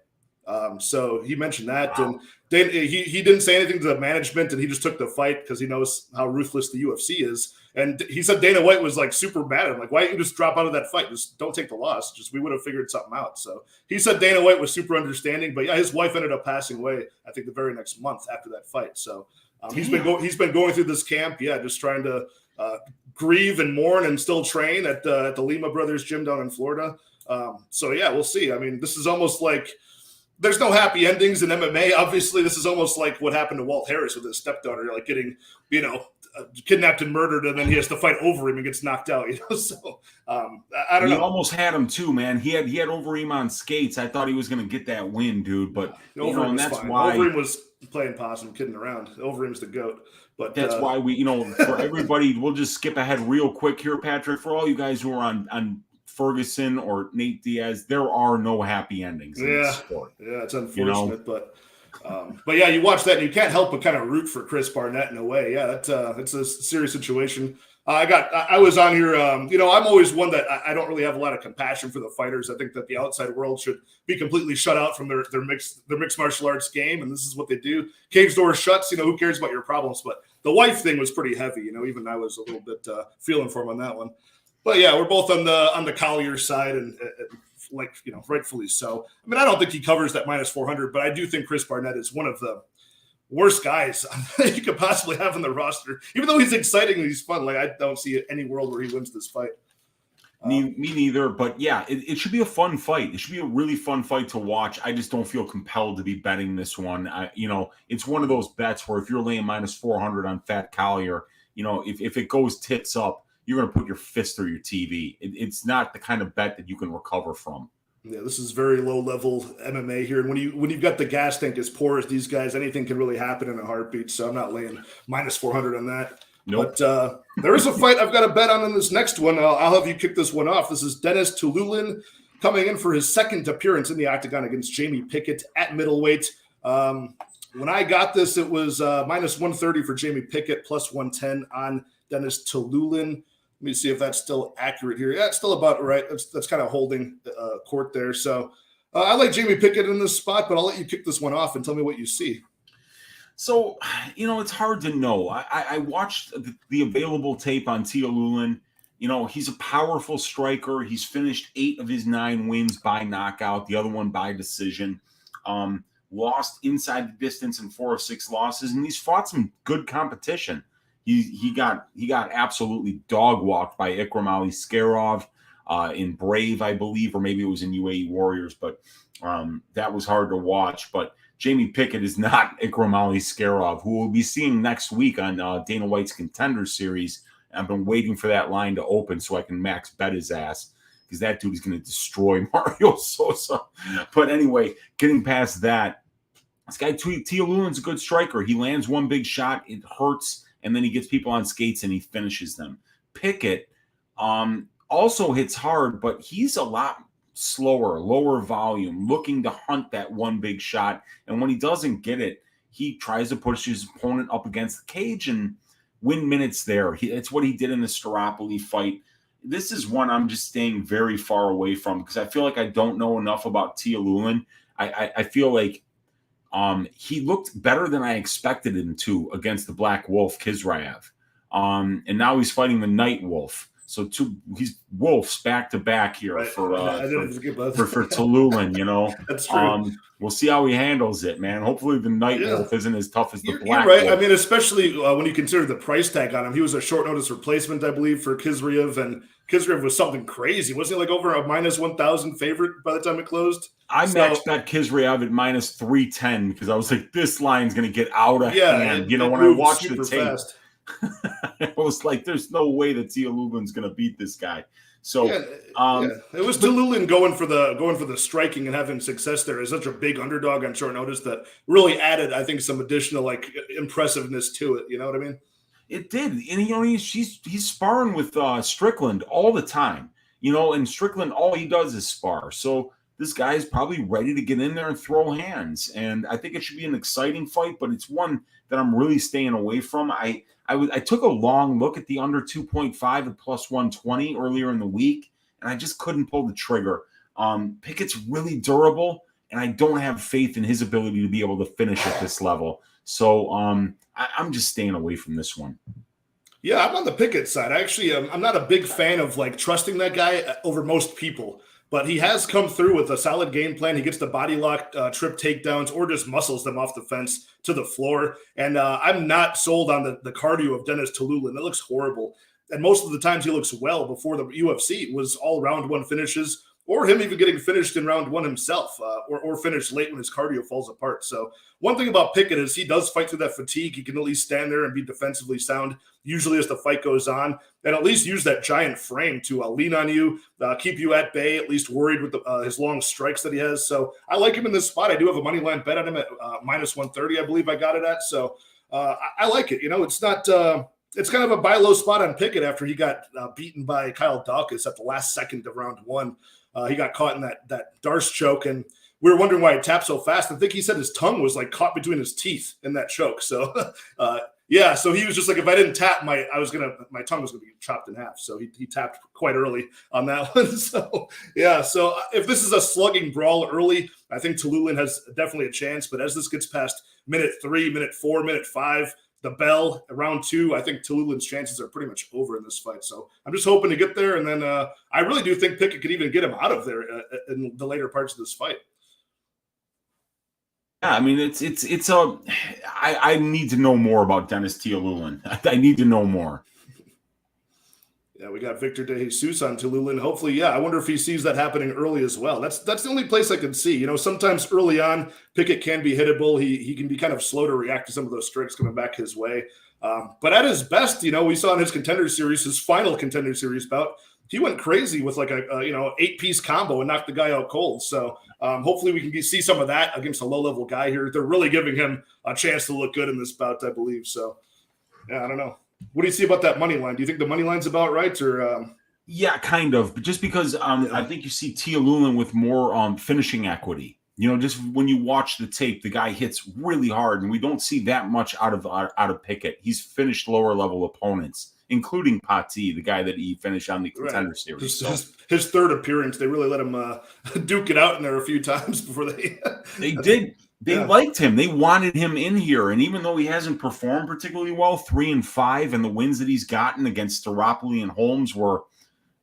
So he mentioned that, wow. And he didn't say anything to the management, and he just took the fight because he knows how ruthless the UFC is. And he said Dana White was super mad at him, why didn't you just drop out of that fight? Just don't take the loss. Just we would have figured something out. So he said Dana White was super understanding, but yeah, his wife ended up passing away, I think, the very next month after that fight. So he's been going through this camp, just trying to grieve and mourn and still train at the Lima Brothers gym down in Florida. So yeah, we'll see. I mean, this is almost like there's no happy endings in MMA. Obviously, this is almost like what happened to Walt Harris with his stepdaughter, getting kidnapped and murdered, and then he has to fight over him and gets knocked out. So I don't know. He almost had him too, man. He had Overeem on skates. I thought he was going to get that win, dude. But and that's fine. why Overeem was playing possum, kidding around. Overeem's the GOAT. But that's why we, for everybody, we'll just skip ahead real quick here, Patrick. For all you guys who are on Ferguson or Nate Diaz, there are no happy endings in this sport. Yeah, it's unfortunate, but yeah, you watch that and you can't help but kind of root for Chris Barnett in a way. Yeah, it's a serious situation. I was on here. I'm always one that I don't really have a lot of compassion for the fighters. I think that the outside world should be completely shut out from their mixed martial arts game, and this is what they do. Cage door shuts. Who cares about your problems? But the wife thing was pretty heavy. Even I was a little bit feeling for him on that one. But yeah, we're both on the Collier side, and rightfully so. I mean, I don't think he covers that minus 400, but I do think Chris Barnett is one of the worst guys you could possibly have on the roster. Even though he's exciting and he's fun, I don't see any world where he wins this fight. Me neither. But yeah, it should be a fun fight. It should be a really fun fight to watch. I just don't feel compelled to be betting this one. It's one of those bets where if you're laying minus 400 on Fat Collier, if it goes tits up, you're going to put your fist through your TV. It's not the kind of bet that you can recover from. Yeah, this is very low-level MMA here. And when you've got the gas tank as poor as these guys, anything can really happen in a heartbeat. So I'm not laying minus 400 on that. Nope. But there is a fight I've got to bet on in this next one. I'll have you kick this one off. This is Dennis Tiuliulin coming in for his second appearance in the octagon against Jamie Pickett at middleweight. When I got this, it was minus 130 for Jamie Pickett, plus 110 on Dennis Tiuliulin. Let me see if that's still accurate here. Yeah, it's still about right. That's kind of holding court there. So I like Jamie Pickett in this spot, but I'll let you kick this one off and tell me what you see. So, it's hard to know. I watched the available tape on Tiuliulin. He's a powerful striker. He's finished 8 of his 9 wins by knockout, the other one by decision. Lost inside the distance in 4 of 6 losses, and he's fought some good competition. He got absolutely dog walked by Ikram Aliskerov in Brave, I believe, or maybe it was in UAE Warriors, but that was hard to watch. But Jamie Pickett is not Ikram Aliskerov, who we'll be seeing next week on Dana White's Contender Series. I've been waiting for that line to open so I can max bet his ass, because that dude is going to destroy Mario Sosa. But anyway, getting past that, this guy Tiuliulin's a good striker. He lands one big shot, it hurts, and then he gets people on skates and he finishes them. Pickett also hits hard, but he's a lot slower, lower volume, looking to hunt that one big shot. And when he doesn't get it, he tries to push his opponent up against the cage and win minutes there. It's what he did in the Staropoli fight. this is one I'm just staying very far away from because I feel like I don't know enough about Tiuliulin. I feel like he looked better than I expected him to against the Black Wolf Kisraev. And now he's fighting the Night Wolf. So he's wolves back to back here for Tiuliulin, you know. That's true. We'll see how he handles it, man. Hopefully the Night Wolf isn't as tough as the Black You're right. Wolf. I mean, especially when you consider the price tag on him. He was a short notice replacement, I believe, for Kisraev, and Kisraev was something crazy. Wasn't he like over a minus 1,000 favorite by the time it closed? I maxed that Kisraev at minus 310 because I was like, this line's going to get out of hand. You know, when I watched the tape, I was like, there's no way that Tiuliulin's going to beat this guy. So it was Tiuliulin going for the striking and having success there as such a big underdog on short notice that really added, I think, some additional like impressiveness to it. You know what I mean? It did, and you know he's sparring with Strickland all the time. You know, and Strickland all he does is spar. So this guy is probably ready to get in there and throw hands. And I think it should be an exciting fight, but it's one that I'm really staying away from. I took a long look at the under 2.5 at plus 120 earlier in the week, and I just couldn't pull the trigger. Pickett's really durable, and I don't have faith in his ability to be able to finish at this level. So I'm just staying away from this one. Yeah, I'm on the Pickett side. Actually, I'm not a big fan of like trusting that guy over most people. But he has come through with a solid game plan. He gets the body lock, trip takedowns, or just muscles them off the fence to the floor. And I'm not sold on the cardio of Denis Tiuliulin. That looks horrible. And most of the times he looks well before the UFC was all round one finishes, or him even getting finished in round one himself, or finished late when his cardio falls apart. So one thing about Pickett is he does fight through that fatigue. He can at least stand there and be defensively sound, usually as the fight goes on, and at least use that giant frame to lean on you, keep you at bay, at least worried with his long strikes that he has. So I like him in this spot. I do have a money line bet on him at minus 130, I believe I got it at. So I like it. You know, it's not it's kind of a buy low spot on Pickett after he got beaten by Kyle Dawkins at the last second of round one. He got caught in that Darce choke, and we were wondering why he tapped so fast. I think he said his tongue was like caught between his teeth in that choke. So, so he was just like, if I didn't tap, my tongue was going to be chopped in half. So he tapped quite early on that one. So if this is a slugging brawl early, I think Tiuliulin has definitely a chance. But as this gets past minute 3, minute 4, minute 5, the bell, round 2, I think Tiuliulin's chances are pretty much over in this fight. So I'm just hoping to get there. And then I really do think Pickett could even get him out of there in the later parts of this fight. Yeah, I mean, I need to know more about Denis Tiuliulin. I need to know more. Yeah, we got Victor De Jesus on Tiuliulin. Hopefully, I wonder if he sees that happening early as well. That's the only place I can see. You know, sometimes early on, Pickett can be hittable. He can be kind of slow to react to some of those strikes coming back his way. But at his best, you know, we saw in his contender series, his final contender series bout, he went crazy with like a 8-piece combo and knocked the guy out cold. So hopefully we can see some of that against a low-level guy here. They're really giving him a chance to look good in this bout, I believe. So, yeah, I don't know. What do you see about that money line? Do you think the money line's about right, or? Yeah, kind of. But just because I think you see Tiuliulin with more finishing equity. You know, just when you watch the tape, the guy hits really hard, and we don't see that much out of Pickett. He's finished lower level opponents, including Pati, the guy that he finished on the contender series. His third appearance, they really let him duke it out in there a few times before they. They did. They liked him. They wanted him in here. And even though he hasn't performed particularly well, 3-5, and the wins that he's gotten against Staropoli and Holmes were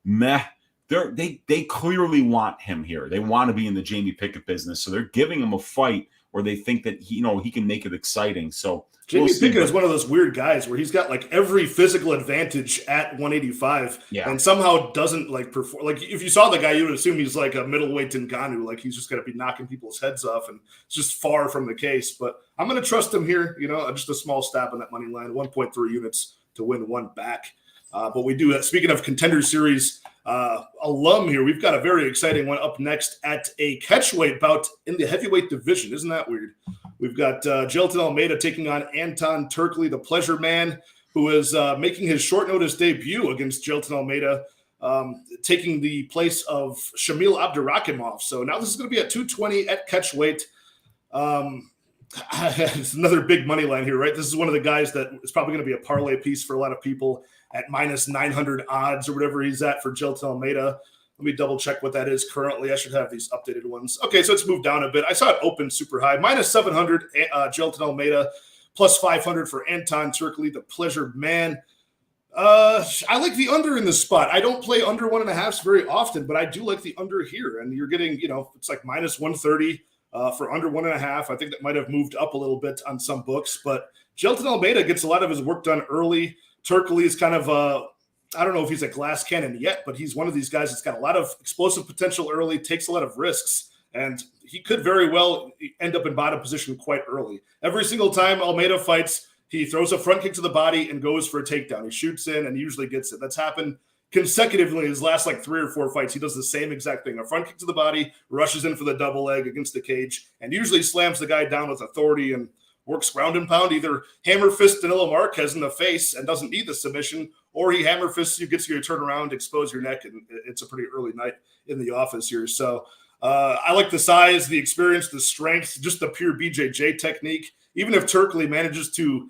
meh, they clearly want him here. They want to be in the Jamie Pickett business. So they're giving him a fight where they think that he can make it exciting. So Jamie Pickett is one of those weird guys where he's got like every physical advantage at 185 and somehow doesn't like perform. Like if you saw the guy, you would assume he's like a middleweight Ngannou, like he's just going to be knocking people's heads off, and it's just far from the case. But I'm going to trust him here. You know, just a small stab on that money line, 1.3 units to win one back. But we do, speaking of contender series alum here, we've got a very exciting one up next at a catchweight bout in the heavyweight division. Isn't that weird? We've got Jailton Almeida taking on Anton Turkalj, the pleasure man, who is making his short notice debut against Jailton Almeida, taking the place of Shamil Abdurakhimov. So now this is going to be at 220 at catchweight. It's another big money line here, right? This is one of the guys that is probably going to be a parlay piece for a lot of people at minus 900 odds or whatever he's at for Jailton Almeida. Let me double check what that is currently. I should have these updated ones. Okay, so it's moved down a bit. I saw it open super high. Minus 700, Jailton Almeida, plus 500 for Anton Turkalj, the pleasure man. I like the under in this spot. I don't play under 1.5s very often, but I do like the under here. And you're getting, it's like minus 130 for under 1.5. I think that might have moved up a little bit on some books, but Jailton Almeida gets a lot of his work done early. Turkalj is kind of I don't know if he's a glass cannon yet, but he's one of these guys that's got a lot of explosive potential early, takes a lot of risks, and he could very well end up in bottom position quite early. Every single time Almeida fights, he throws a front kick to the body and goes for a takedown. He shoots in and usually gets it. That's happened consecutively in his last like 3 or 4 fights. He does the same exact thing. A front kick to the body, rushes in for the double leg against the cage, and usually slams the guy down with authority and works ground and pound, either hammer fist Danilo Marquez in the face and doesn't need the submission, or he hammer fists you, gets you to turn around, expose your neck, and it's a pretty early night in the office here. So I like the size, the experience, the strength, just the pure BJJ technique. Even if Turkalj manages to,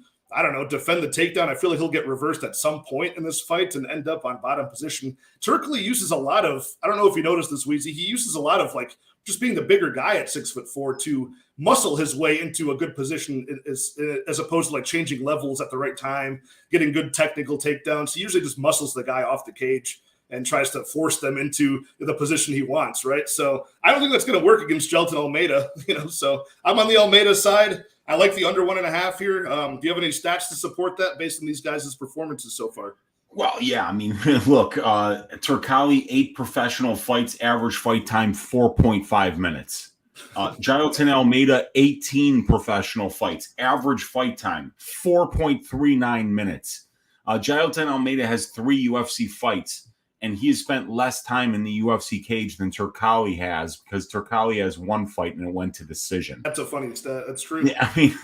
defend the takedown, I feel like he'll get reversed at some point in this fight and end up on bottom position. Turkalj uses a lot of, I don't know if you noticed this, Weezy, he uses a lot of like just being the bigger guy at 6'4" to muscle his way into a good position as opposed to like changing levels at the right time, getting good technical takedowns. He usually just muscles the guy off the cage and tries to force them into the position he wants, right? So I don't think that's going to work against Jailton Almeida, so I'm on the Almeida side. I like the under 1.5 here. Do you have any stats to support that based on these guys' performances so far? Well, yeah, I mean, look, Turkalj, 8 professional fights, average fight time, 4.5 minutes. Jailton Almeida, 18 professional fights, average fight time, 4.39 minutes. Jailton Almeida has 3 UFC fights, and he has spent less time in the UFC cage than Turkalj has, because Turkalj has 1 fight and it went to decision. That's a funny stat. That's true. Yeah, I mean,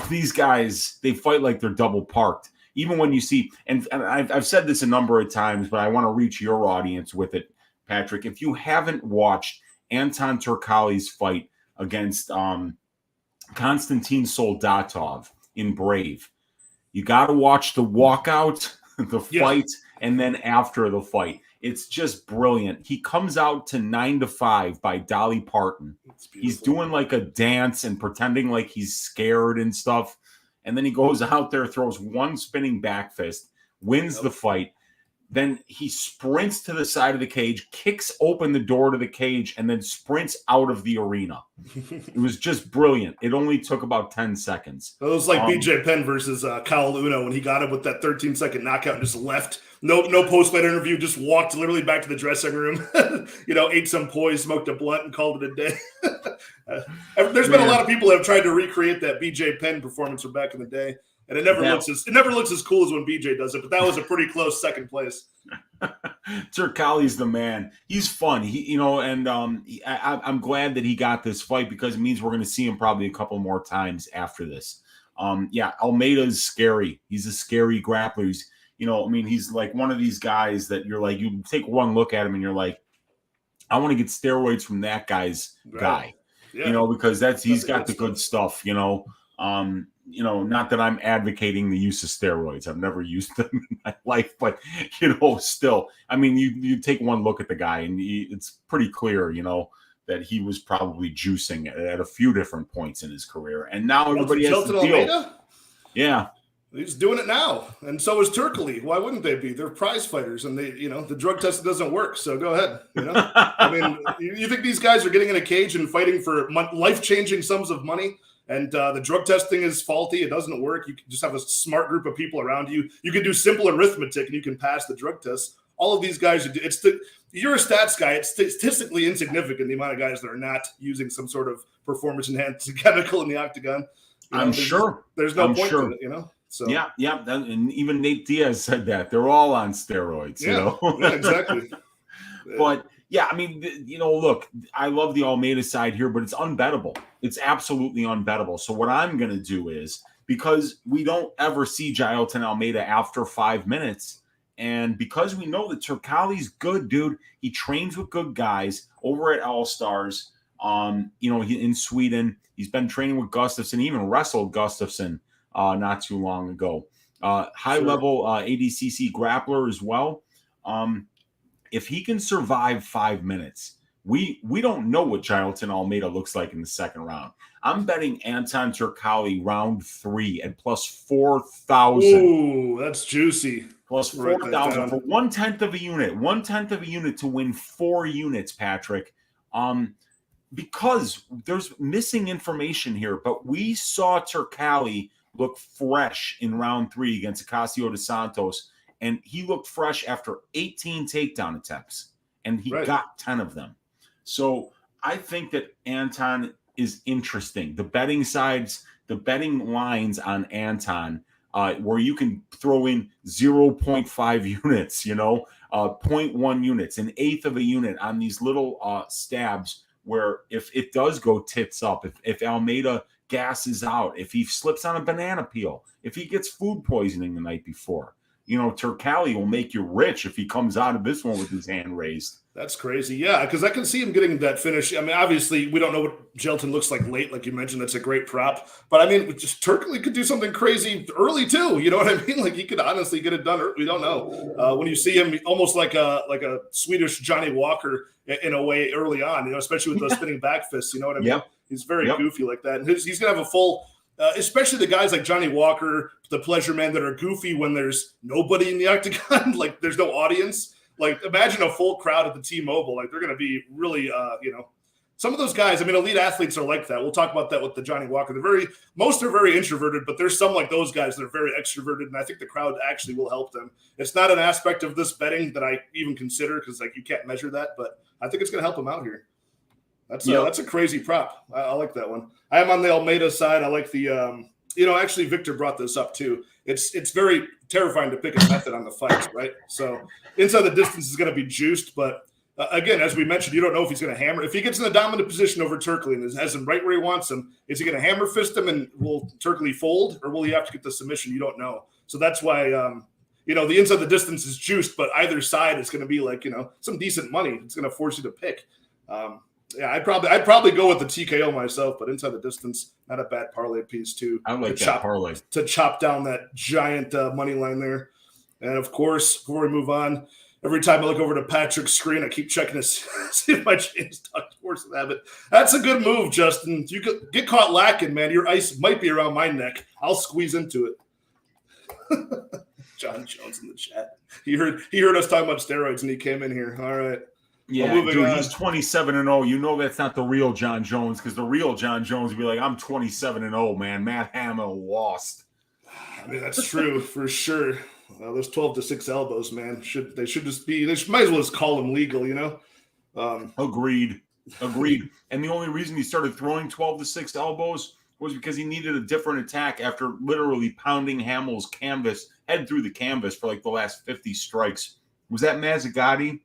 these guys, they fight like they're double parked. Even when you see, and I've said this a number of times, but I want to reach your audience with it, Patrick. If you haven't watched Anton Turkalj's fight against Konstantin Soldatov in Brave, you got to watch the walkout, the fight, and then after the fight. It's just brilliant. He comes out to 9-5 by Dolly Parton. He's doing like a dance and pretending like he's scared and stuff. And then he goes out there, throws 1 spinning back fist, wins the fight. Then he sprints to the side of the cage, kicks open the door to the cage, and then sprints out of the arena. It was just brilliant. It only took about 10 seconds. It was like BJ Penn versus Kyle Luna when he got him with that 13-second knockout and just left. No post-fight interview, just walked literally back to the dressing room, ate some poise, smoked a blunt, and called it a day. There's been a lot of people that have tried to recreate that BJ Penn performance from back in the day, and it never looks as cool as when BJ does it. But that was a pretty close second place. Turkalj's the man. He's fun. I'm glad that he got this fight because it means we're going to see him probably a couple more times after this. Almeida is scary. He's a scary grappler. He's like one of these guys that you're like, you take one look at him and you're like, I want to get steroids from that guy's guy, because he's got the good stuff, not that I'm advocating the use of steroids. I've never used them in my life, but, still, you take one look at the guy and it's pretty clear, that he was probably juicing at a few different points in his career. And now everybody has to deal. Almeida? Yeah. He's doing it now, and so is Turkalj. Why wouldn't they be? They're prize fighters, and the drug test doesn't work. So go ahead. You think these guys are getting in a cage and fighting for life-changing sums of money, and the drug testing is faulty? It doesn't work. You can just have a smart group of people around you. You can do simple arithmetic, and you can pass the drug test. All of these guys you're a stats guy. It's statistically insignificant the amount of guys that are not using some sort of performance-enhancing chemical in the octagon. I'm sure. There's no point to it. So yeah, and even Nate Diaz said that they're all on steroids. Yeah, exactly. But look, I love the Almeida side here, but it's unbettable. It's absolutely unbettable. So what I'm going to do is, because we don't ever see Jailton Almeida after 5 minutes, and because we know that Turkalj's good, dude, he trains with good guys over at All Stars. In Sweden, he's been training with Gustafsson, even wrestled Gustafsson not too long ago. High-level ADCC grappler as well. If he can survive 5 minutes, we don't know what Jailton Almeida looks like in the second round. I'm betting Anton Turkalj round 3 at plus 4,000. Ooh, that's juicy. Plus 4,000 for 1/10 of a unit. 1/10 of a unit to win 4 units, Patrick. Because there's missing information here, but we saw Turkalj look fresh in round 3 against Ocasio de Santos, and he looked fresh after 18 takedown attempts, and he got 10 of them. So I think that Anton is interesting. The betting sides, the betting lines on Anton, where you can throw in 0.5 units, 0.1 units, an eighth of a unit on these little stabs, where if it does go tits up, if Almeida gasses out, if he slips on a banana peel, if he gets food poisoning the night before, Turkalj will make you rich if he comes out of this one with his hand raised. That's crazy. Yeah, because I can see him getting that finish. I mean, obviously, we don't know what Jailton looks like late, like you mentioned. That's a great prop. But, I mean, just Turkalj could do something crazy early, too. You know what I mean? Like, he could honestly get it done early. We don't know. When you see him almost like a Swedish Johnny Walker in a way early on, especially with those spinning back fists. You know what I mean? Yep. He's very goofy like that. And he's going to have a full especially the guys like Johnny Walker, the Pleasure Man, that are goofy when there's nobody in the octagon, like there's no audience. Like, imagine a full crowd at the T-Mobile. Like, they're going to be really, some of those guys, I mean, elite athletes are like that. We'll talk about that with the Johnny Walker. Most are very introverted, but there's some like those guys that are very extroverted, and I think the crowd actually will help them. It's not an aspect of this betting that I even consider because, like, you can't measure that, but I think it's going to help them out here. That's a crazy prop. I like that one. I am on the Almeida side. I like the, actually Victor brought this up too. It's very terrifying to pick a method on the fights, right? So inside the distance is going to be juiced, but again, as we mentioned, you don't know if he's going to hammer. If he gets in the dominant position over Turkalj and has him right where he wants him, is he going to hammer fist him and will Turkalj fold, or will he have to get the submission? You don't know. So that's why, the inside the distance is juiced, but either side is going to be like, some decent money. It's going to force you to pick. I'd probably go with the TKO myself, but inside the distance, not a bad parlay piece too. I like that parlay to chop down that giant money line there. And of course, before we move on, every time I look over to Patrick's screen, I keep checking to see if my chain's tucked towards the habit. That's a good move, Justin. You could get caught lacking, man. Your ice might be around my neck. I'll squeeze into it. John Jones in the chat. He heard us talking about steroids and he came in here. All right. Yeah, dude, he's 27-0. You know that's not the real John Jones, because the real John Jones would be like, I'm 27-0, man. Matt Hamill lost. I mean, that's true for sure. Those 12-6 elbows, man. They might as well just call them legal, Agreed. And the only reason he started throwing 12-6 elbows was because he needed a different attack after literally pounding Hamill's head through the canvas for like the last 50 strikes. Was that Mazzagatti?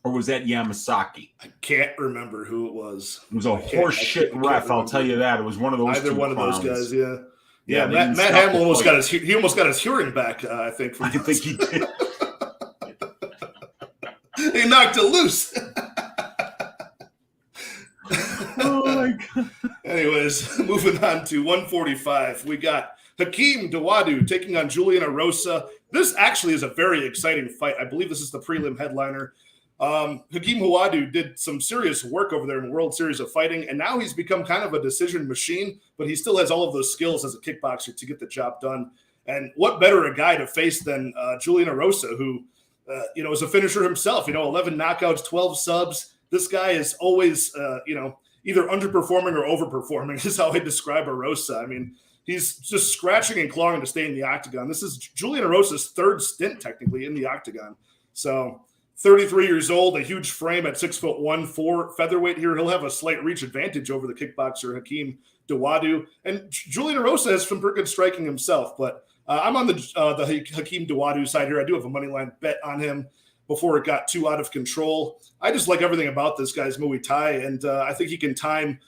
Or was that Yamasaki? I can't remember who it was. It was a horseshit ref, I'll tell you that. It was one of those Either one clowns. Of those guys, yeah. Yeah, Matt Hamill almost got his hearing back, I think. I think he did. He knocked it loose. Oh, my God. Anyways, moving on to 145. We got Hakeem Dawodu taking on Julian Erosa. This actually is a very exciting fight. I believe this is the prelim headliner. Hakeem Dawodu did some serious work over there in the World Series of Fighting, and now he's become kind of a decision machine, but he still has all of those skills as a kickboxer to get the job done. And what better a guy to face than Julian Erosa, who, is a finisher himself, 11 knockouts, 12 subs. This guy is always, either underperforming or overperforming is how I describe Erosa. I mean, he's just scratching and clawing to stay in the octagon. This is Julian Erosa's third stint, technically, in the octagon. So 33 years old, a huge frame at 6'1", 4 featherweight here. He'll have a slight reach advantage over the kickboxer Hakeem Dawodu. And Julian Erosa has some pretty good striking himself, but I'm on the Hakeem Dawodu side here. I do have a money line bet on him before it got too out of control. I just like everything about this guy's Muay Thai, and I think he can time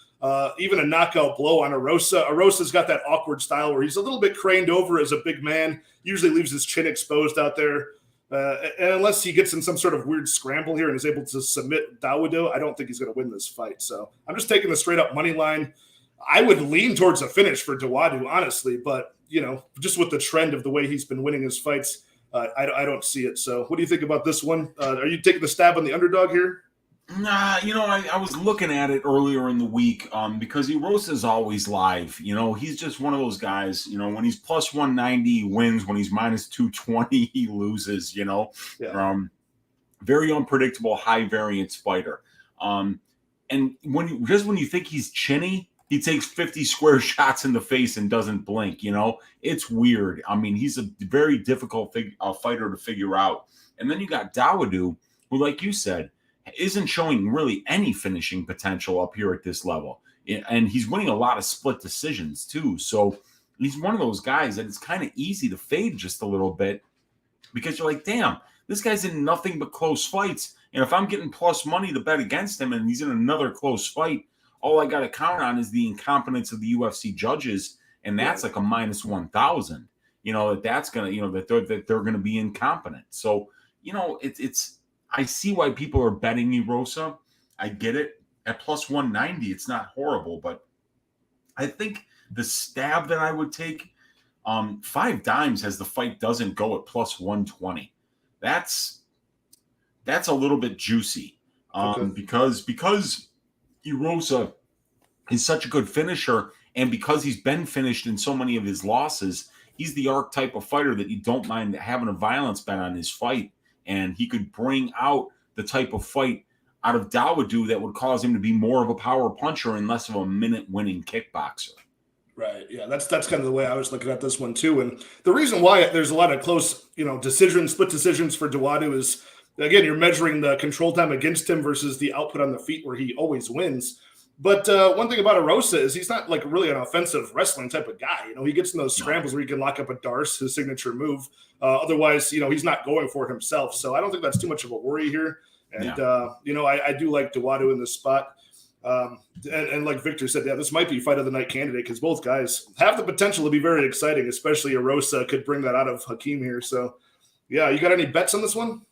even a knockout blow on Erosa. Erosa's got that awkward style where he's a little bit craned over as a big man, usually leaves his chin exposed out there. And unless he gets in some sort of weird scramble here and is able to submit Dawodu, I don't think he's going to win this fight. So I'm just taking the straight up money line. I would lean towards a finish for Dawodu, honestly, but just with the trend of the way he's been winning his fights, I don't see it. So what do you think about this one? Are you taking the stab on the underdog here? Nah, I was looking at it earlier in the week because Erosa is always live. He's just one of those guys, when he's plus 190, he wins. When he's minus 220, he loses, Yeah. Very unpredictable, high variance fighter. And when you think he's chinny, he takes 50 square shots in the face and doesn't blink. It's weird. I mean, he's a very difficult fighter to figure out. And then you got Dawodu, who, like you said, isn't showing really any finishing potential up here at this level. And he's winning a lot of split decisions too. So he's one of those guys that it's kind of easy to fade just a little bit because you're like, damn, this guy's in nothing but close fights. And if I'm getting plus money to bet against him and he's in another close fight, all I got to count on is the incompetence of the UFC judges. And that's like a minus 1,000, that's going to, that they're going to be incompetent. So, it's, I see why people are betting Erosa. I get it. At plus 190, it's not horrible, but I think the stab that I would take, 5 dimes as the fight doesn't go at plus 120. That's a little bit juicy because Erosa is such a good finisher, and because he's been finished in so many of his losses, he's the archetype of fighter that you don't mind having a violence bet on his fight. And he could bring out the type of fight out of Dawodu that would cause him to be more of a power puncher and less of a minute-winning kickboxer. Right. Yeah, that's kind of the way I was looking at this one too. And the reason why there's a lot of close, split decisions for Dawodu is, again, you're measuring the control time against him versus the output on the feet where he always wins. But one thing about Erosa is he's not like really an offensive wrestling type of guy. He gets in those scrambles where he can lock up a Darce, his signature move. Otherwise, he's not going for it himself. So I don't think that's too much of a worry here. And, I do like Dawodu in this spot. And like Victor said, yeah, this might be fight of the night candidate because both guys have the potential to be very exciting, especially Erosa could bring that out of Hakeem here. So, yeah, you got any bets on this one?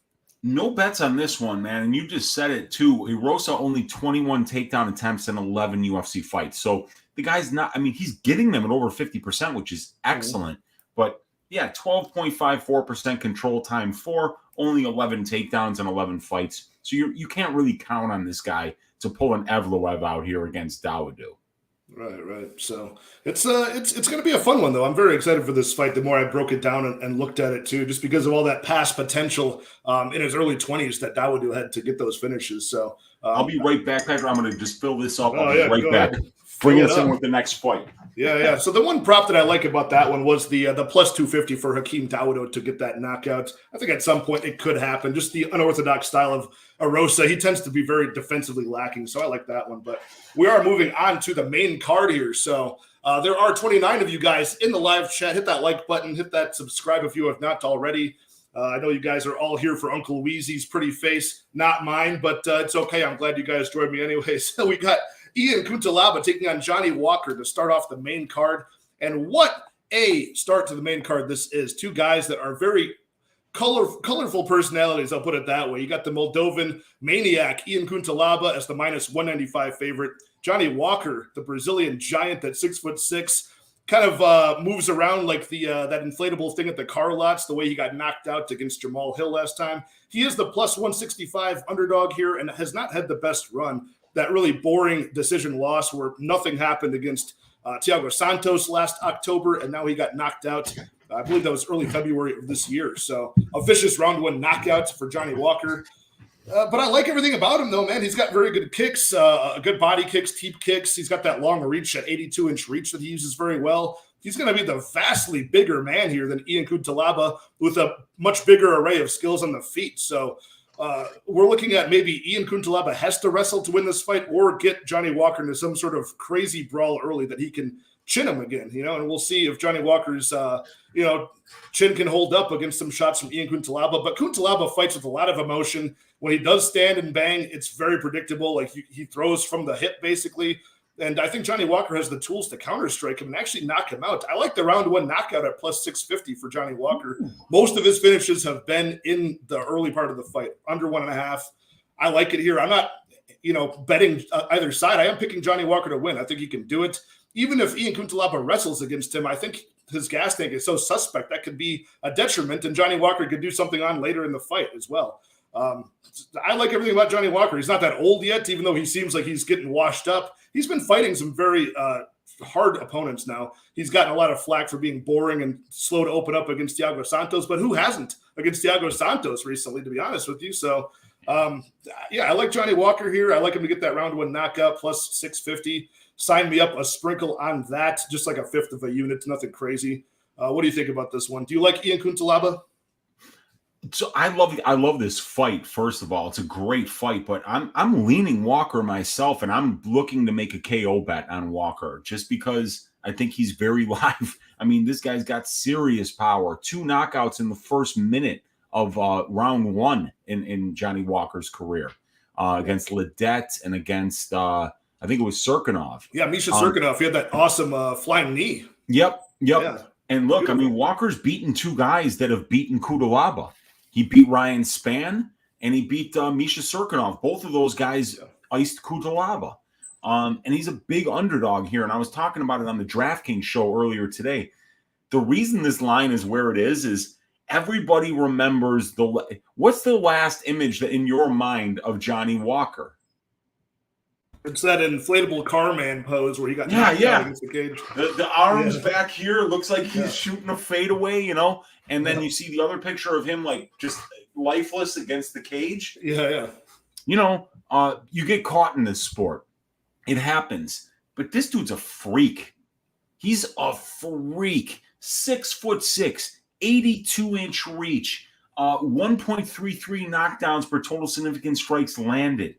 No bets on this one, man. And you just said it too. Erosa only 21 takedown attempts in 11 UFC fights. So the guy's not, he's getting them at over 50%, which is excellent. But yeah, 12.54% control time for only 11 takedowns in 11 fights. So you can't really count on this guy to pull an Evloev out here against Dawodu. Right. So it's going to be a fun one, though. I'm very excited for this fight. The more I broke it down and looked at it, too, just because of all that past potential in his early 20s that Dawodu had to get those finishes. So I'll be right back, Patrick. I'm going to just fill this up. I'll be right back. Bring us in with the next fight. Yeah. So the one prop that I like about that one was the plus 250 for Hakeem Dawodu to get that knockout. I think at some point it could happen. Just the unorthodox style of Erosa. He tends to be very defensively lacking, so I like that one. But we are moving on to the main card here. So there are 29 of you guys in the live chat. Hit that like button. Hit that subscribe if you have not already. I know you guys are all here for Uncle Weezy's pretty face. Not mine, but it's okay. I'm glad you guys joined me anyway. So we got Ian Cutelaba taking on Johnny Walker to start off the main card. And what a start to the main card this is. Two guys that are very colorful personalities, I'll put it that way. You got the Moldovan maniac, Ian Cutelaba, as the minus 195 favorite. Johnny Walker, the Brazilian giant that's 6'6", kind of moves around like the that inflatable thing at the car lots, the way he got knocked out against Jamal Hill last time. He is the plus 165 underdog here and has not had the best run. That really boring decision loss where nothing happened against Thiago Santos last October, and now he got knocked out. I believe that was early February of this year. So a vicious round one knockout for Johnny Walker. But I like everything about him, though, man. He's got very good kicks, good body kicks, teep kicks. He's got that long reach, that 82-inch reach that he uses very well. He's going to be the vastly bigger man here than Ian Cutelaba with a much bigger array of skills on the feet. So we're looking at maybe Ian Cutelaba has to wrestle to win this fight or get Johnny Walker into some sort of crazy brawl early that he can chin him again, and we'll see if Johnny Walker's, chin can hold up against some shots from Ian Cutelaba. But Cutelaba fights with a lot of emotion. When he does stand and bang, it's very predictable. Like he throws from the hip, basically. And I think Johnny Walker has the tools to counter-strike him and actually knock him out. I like the round one knockout at plus 650 for Johnny Walker. Most of his finishes have been in the early part of the fight, under 1.5. I like it here. I'm not, betting either side. I am picking Johnny Walker to win. I think he can do it. even if Ian Cutelaba wrestles against him, I think his gas tank is so suspect that could be a detriment, and Johnny Walker could do something on later in the fight as well. I like everything about Johnny Walker. He's not that old yet, even though he seems like he's getting washed up. He's been fighting some very hard opponents now. He's gotten a lot of flack for being boring and slow to open up against Thiago Santos, but who hasn't against Thiago Santos recently, to be honest with you? So, I like Johnny Walker here. I like him to get that round one knockout plus 650. Sign me up a sprinkle on that, just like a fifth of a unit, nothing crazy. What do you think about this one? Do you like Ian Cutelaba? So I love this fight. First of all, it's a great fight, but I'm leaning Walker myself, and I'm looking to make a KO bet on Walker just because I think he's very live. I mean, this guy's got serious power. 2 knockouts in the first minute of round 1 in Johnny Walker's career against Ledet and against I think it was Serkinov. Yeah, Misha Serkinov. He had that awesome flying knee. Yep. Yeah. And look, beautiful. I mean, Walker's beaten 2 guys that have beaten Cutelaba. He beat Ryan Spann, and he beat Misha Serkinov. Both of those guys iced Cutelaba. And he's a big underdog here. And I was talking about it on the DraftKings show earlier today. The reason this line is where it is everybody remembers what's the last image that in your mind of Johnny Walker? It's that inflatable car man pose where he got knocked out against the cage. The arms back here looks like he's shooting a fadeaway, and then you see the other picture of him like just lifeless against the cage. Yeah. You get caught in this sport. It happens. But this dude's a freak. He's a freak. 6'6", 82-inch reach, 1.33 knockdowns per total significant strikes landed.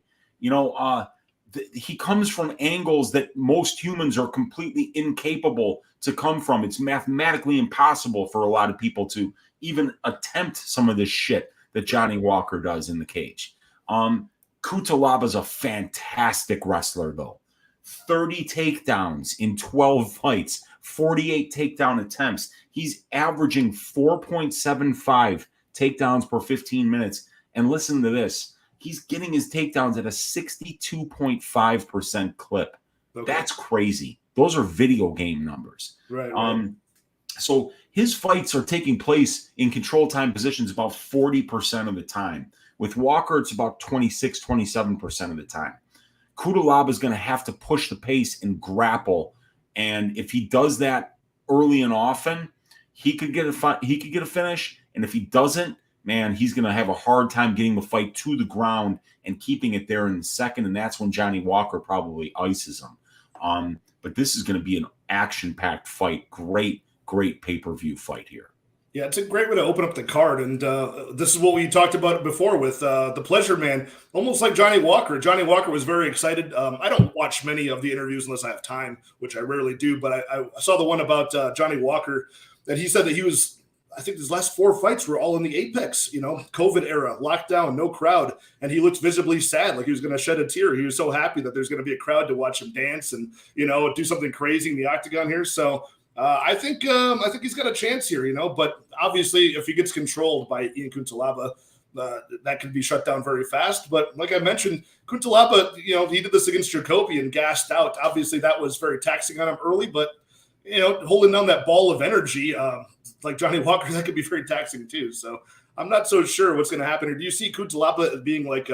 He comes from angles that most humans are completely incapable to come from. It's mathematically impossible for a lot of people to even attempt some of this shit that Johnny Walker does in the cage. Cutelaba's a fantastic wrestler, though. 30 takedowns in 12 fights, 48 takedown attempts. He's averaging 4.75 takedowns per 15 minutes. And listen to this. He's getting his takedowns at a 62.5% clip. Okay. That's crazy. Those are video game numbers. Right. So his fights are taking place in control time positions about 40% of the time. With Walker, it's about 26, 27% of the time. Cutelaba is going to have to push the pace and grapple. And if he does that early and often, he could get a finish. And if he doesn't, man, he's going to have a hard time getting the fight to the ground and keeping it there in the second, and that's when Johnny Walker probably ices him. But this is going to be an action-packed fight. Great pay-per-view fight here. Yeah, it's a great way to open up the card, and this is what we talked about before with the Pleasure Man, almost like Johnny Walker. Johnny Walker was very excited. I don't watch many of the interviews unless I have time, which I rarely do, but I saw the one about Johnny Walker, and he said that he was – I think his last 4 fights were all in the Apex, COVID era, lockdown, no crowd. And he looked visibly sad, like he was going to shed a tear. He was so happy that there's going to be a crowd to watch him dance and, do something crazy in the octagon here. So I think he's got a chance here, but obviously if he gets controlled by Ian Cutelaba, that could be shut down very fast. But like I mentioned, Cutelaba, he did this against Jacoby and gassed out. Obviously that was very taxing on him early, but holding down that ball of energy, like Johnny Walker, that could be very taxing too. So I'm not so sure what's going to happen here. Do you see Cutelaba being like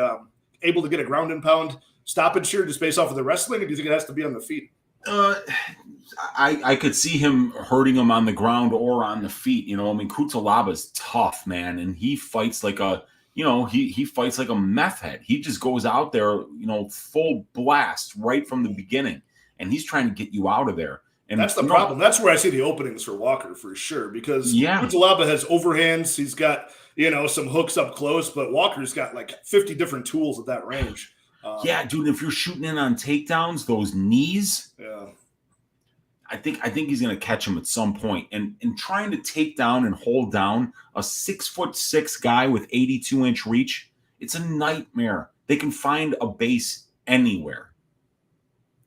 able to get a ground and pound stoppage here just based off of the wrestling, or do you think it has to be on the feet? I could see him hurting him on the ground or on the feet. Cutelaba's tough, man, and he fights like a he fights like a meth head. He just goes out there, full blast right from the beginning, and he's trying to get you out of there. And that's the problem. That's where I see the openings for Walker for sure, because Cutelaba has overhands. He's got, some hooks up close, but Walker's got like 50 different tools at that range. Dude, if you're shooting in on takedowns, those knees, I think he's going to catch him at some point. And trying to take down and hold down a 6'6" guy with 82-inch reach, it's a nightmare. They can find a base anywhere.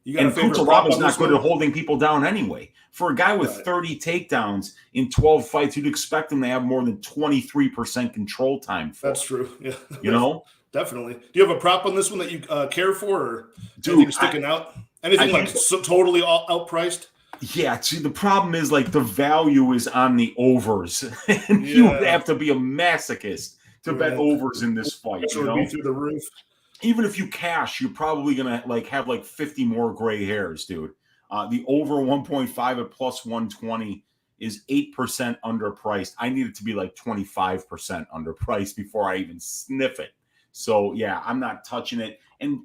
And Cutelaba's not good at holding people down anyway. For a guy with 30 takedowns in 12 fights, you'd expect him to have more than 23% control time. That's true. Yeah. You know? Definitely. Do you have a prop on this one that you care for, or anything sticking out? Anything like so totally outpriced? Yeah, see, the problem is like the value is on the overs, and you would have to be a masochist to bet overs in this fight. It would be through the roof. Even if you cash, you're probably gonna like have like 50 more gray hairs, dude. The over 1.5 at plus 120 is 8% underpriced. I need it to be like 25% underpriced before I even sniff it. So yeah, I'm not touching it. And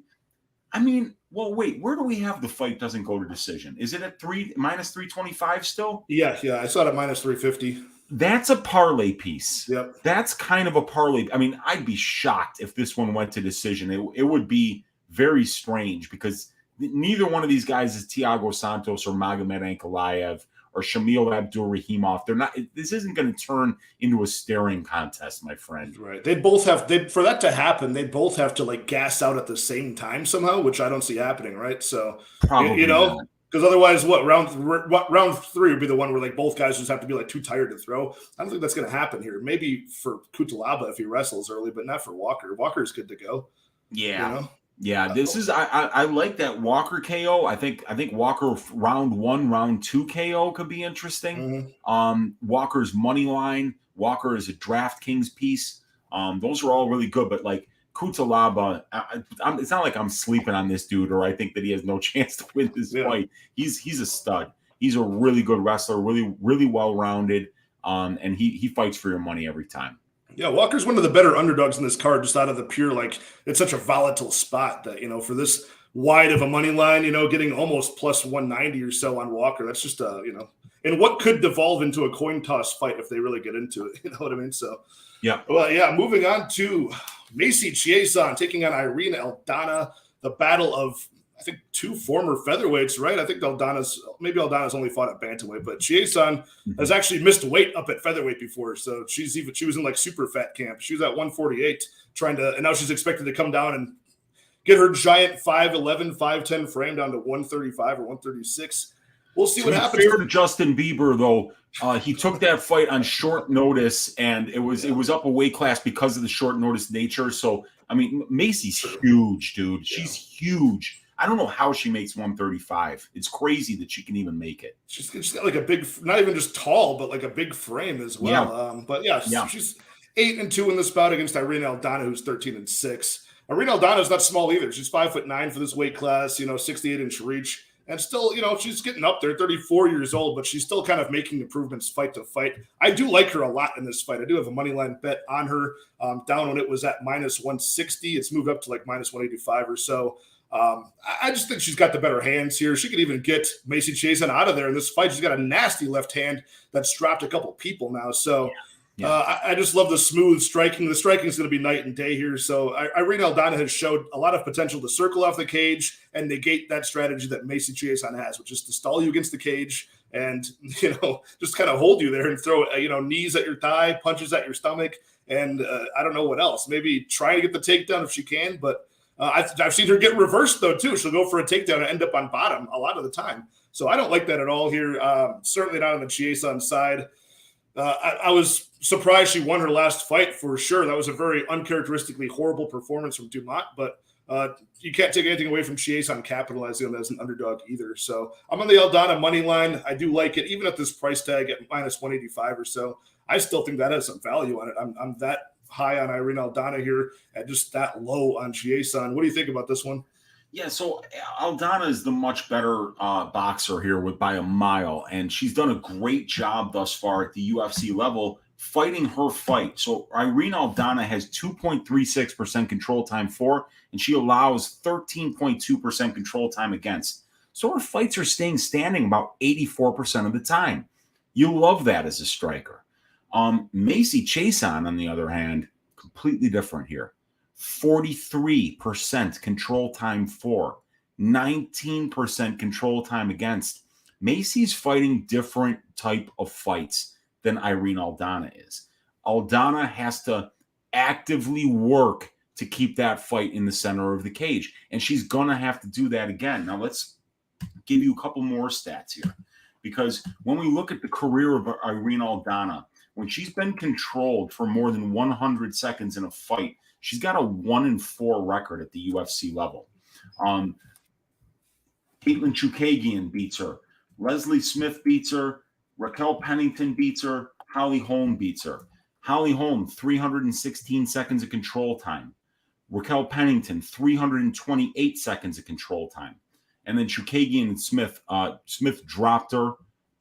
I mean, well, wait, where do we have the fight doesn't go to decision? Is it at minus 325 still? Yeah. I saw it at minus 350. That's a parlay piece. Yep. That's kind of a parlay. I mean, I'd be shocked if this one went to decision. It would be very strange because neither one of these guys is Thiago Santos or Magomed Ankalaev or Shamil Abdurakhimov. They're not. This isn't going to turn into a staring contest, my friend. Right. They both have. For that to happen, they both have to like gas out at the same time somehow, which I don't see happening. Right. So probably not. Because otherwise, round 3 would be the one where like both guys just have to be like too tired to throw. I don't think that's going to happen here. Maybe for Cutelaba if he wrestles early, but not for Walker. Walker's good to go. Yeah. Yeah, this is I like that Walker KO. I think Walker round 1, round 2 KO could be interesting. Walker's money line. Walker is a DraftKings piece. Those are all really good, but like Cutelaba, it's not like I'm sleeping on this dude or I think that he has no chance to win this fight. He's a stud. He's a really good wrestler, really well rounded, and he fights for your money every time. Yeah, Walker's one of the better underdogs in this card, just out of the pure, like, it's such a volatile spot that, for this wide of a money line, getting almost plus 190 or so on Walker, that's just, and what could devolve into a coin toss fight if they really get into it, you know what I mean? So, yeah. Well, yeah, moving on to Macy Chiasson taking on Irene Aldana, the battle of, I think, 2 former featherweights, right? I think Aldana's only fought at bantamweight, but Chiasson has actually missed weight up at featherweight before. So she was in like super fat camp. She was at 148 and now she's expected to come down and get her giant 5'11", 5'10" frame down to 135 or 136. We'll see what happens. Fair to Justin Bieber, though, he took that fight on short notice, and it was up a weight class because of the short notice nature. So, I mean, Macy's huge, dude. She's huge. I don't know how she makes 135. It's crazy that she can even make it. She's got like a big, not even just tall, but like a big frame as well. She's 8-2 in this bout against Irene Aldana, who's 13-6. Irene Aldana's not small either. She's 5'9" for this weight class, 68-inch reach. And still, she's getting up there, 34 years old, but she's still kind of making improvements fight to fight. I do like her a lot in this fight. I do have a money line bet on her down when it was at minus 160. It's moved up to like minus 185 or so. I just think she's got the better hands here. She could even get Macy Chiasson out of there in this fight. She's got a nasty left hand that's dropped a couple people now. So I just love the smooth striking. The striking is going to be night and day here. So Irene Aldana has showed a lot of potential to circle off the cage and negate that strategy that Macy Chiasson has, which is to stall you against the cage and, just kind of hold you there and throw, knees at your thigh, punches at your stomach. And I don't know what else. Maybe try to get the takedown if she can, but I've seen her get reversed, though, too. She'll go for a takedown and end up on bottom a lot of the time. So I don't like that at all here. Certainly not on the Chiasson side. I was surprised she won her last fight for sure. That was a very uncharacteristically horrible performance from Dumont, but you can't take anything away from Chiasson capitalizing on that as an underdog either. So I'm on the Aldana money line. I do like it, even at this price tag at minus 185 or so. I still think that has some value on it. I'm that high on Irene Aldana here and just that low on Chiasson. What do you think about this one? Yeah, so Aldana is the much better boxer here by a mile, and she's done a great job thus far at the UFC level fighting her fight. So Irene Aldana has 2.36% control time for, and she allows 13.2% control time against. So her fights are staying standing about 84% of the time. You love that as a striker. Macy Chiasson, on the other hand, completely different here. 43% control time for, 19% control time against. Macy's fighting different type of fights than Irene Aldana is. Aldana has to actively work to keep that fight in the center of the cage, and she's going to have to do that again. Now, let's give you a couple more stats here, because when we look at the career of Irene Aldana, when she's been controlled for more than 100 seconds in a fight, she's got a 1-4 record at the UFC level. Caitlin Chukagian beats her. Leslie Smith beats her. Raquel Pennington beats her. Holly Holm beats her. Holly Holm, 316 seconds of control time. Raquel Pennington, 328 seconds of control time. And then Chukagian and Smith, Smith dropped her,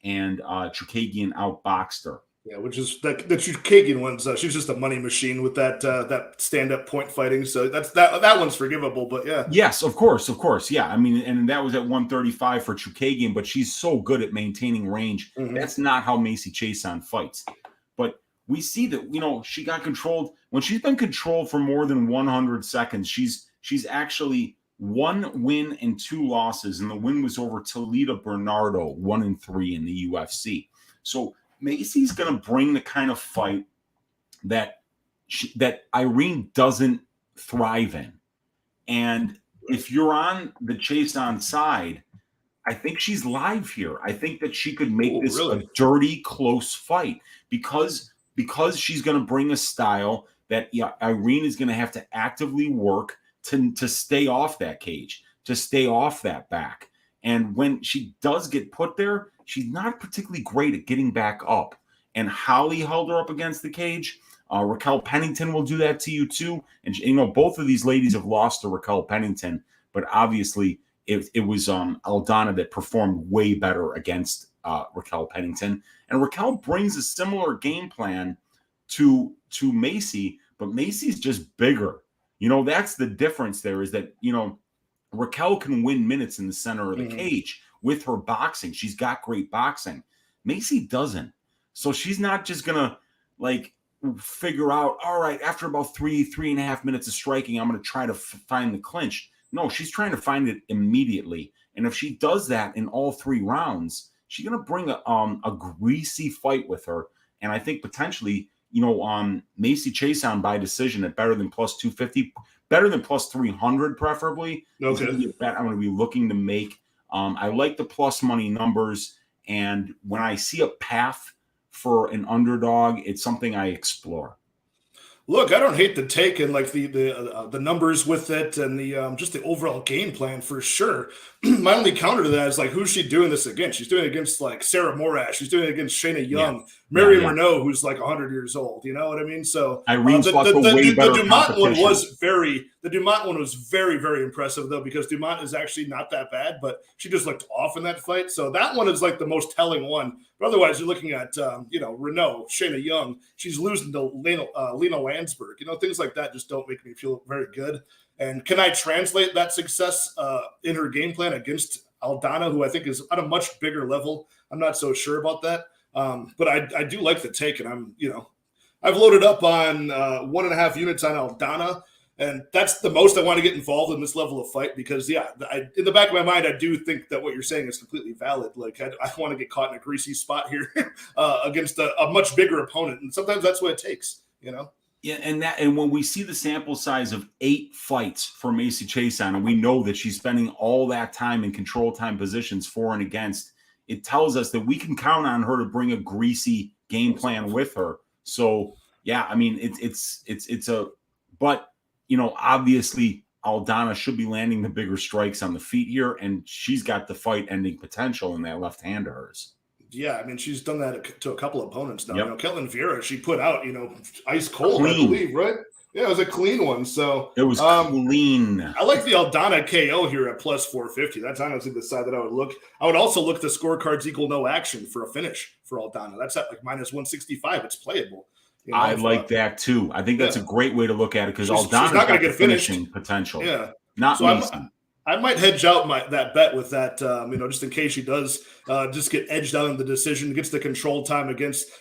and Chukagian outboxed her. Yeah, which is the Chukagian one's. She's just a money machine with that stand-up point fighting. So that one's forgivable. But yeah, yes, of course, yeah. I mean, and that was at 135 for Chukagian, but she's so good at maintaining range. Mm-hmm. That's not how Macy Chiasson fights. But we see that she got controlled when she's been controlled for more than 100 seconds. She's actually 1 win and 2 losses, and the win was over Talita Bernardo, 1-3 in the UFC. So Macy's going to bring the kind of fight that Irene doesn't thrive in. And if you're on the Chiasson side, I think she's live here. I think that she could make this a dirty, close fight because she's going to bring a style that Irene is going to have to actively work to stay off that cage, to stay off that back. And when she does get put there, she's not particularly great at getting back up. And Holly held her up against the cage. Raquel Pennington will do that to you too. And both of these ladies have lost to Raquel Pennington, but obviously it was Aldana that performed way better against Raquel Pennington. And Raquel brings a similar game plan to Macy, but Macy's just bigger. That's the difference there, is that Raquel can win minutes in the center of the cage with her boxing. She's got great boxing. Macy doesn't. So she's not just going to figure out, all right, after about 3.5 minutes of striking, I'm going to try to find the clinch. No, she's trying to find it immediately. And if she does that in all 3 rounds, she's going to bring a greasy fight with her. And I think potentially, Macy Chiasson by decision at better than plus 250, better than plus 300 preferably. Okay. Is a bet I'm going to be looking to make. I like the plus money numbers, and when I see a path for an underdog, it's something I explore. Look, I don't hate the take and the numbers with it and the just the overall game plan for sure. My only counter to that is who's she doing this against? She's doing it against Sarah Morash. She's doing it against Shayna Young, Mary Renault, who's 100 years old. You know what I mean? So the Dumont one was very, very impressive though, because Dumont is actually not that bad, but she just looked off in that fight. So that one is the most telling one. But otherwise, you're looking at Renault, Shayna Young. She's losing to Lena Landsberg. Things like that just don't make me feel very good. And can I translate that success in her game plan against Aldana, who I think is at a much bigger level? I'm not so sure about that. But I do like the take, and I've loaded up on 1.5 units on Aldana. And that's the most I want to get involved in this level of fight because, in the back of my mind, I do think that what you're saying is completely valid. I want to get caught in a greasy spot here against a much bigger opponent. And sometimes that's what it takes, Yeah, and when we see the sample size of 8 fights for Macy Chiasson, and we know that she's spending all that time in control time positions for and against, it tells us that we can count on her to bring a greasy game plan with her. So, yeah, I mean, but obviously Aldana should be landing the bigger strikes on the feet here, and she's got the fight-ending potential in that left hand of hers. Yeah, I mean, she's done that to a couple of opponents now. Yep. Ketlin Vieira, she put out, ice cold, clean. I believe, right? Yeah, it was a clean one. So it was clean. I like the Aldana KO here at plus 450. That's honestly the side that I would look. I would also look the scorecards equal no action for a finish for Aldana. That's at minus 165. It's playable. I like that too. I think that's a great way to look at it because Aldana's not going to get finishing potential. Yeah, not so I might hedge out that bet with that, just in case she does just get edged out in the decision, gets the control time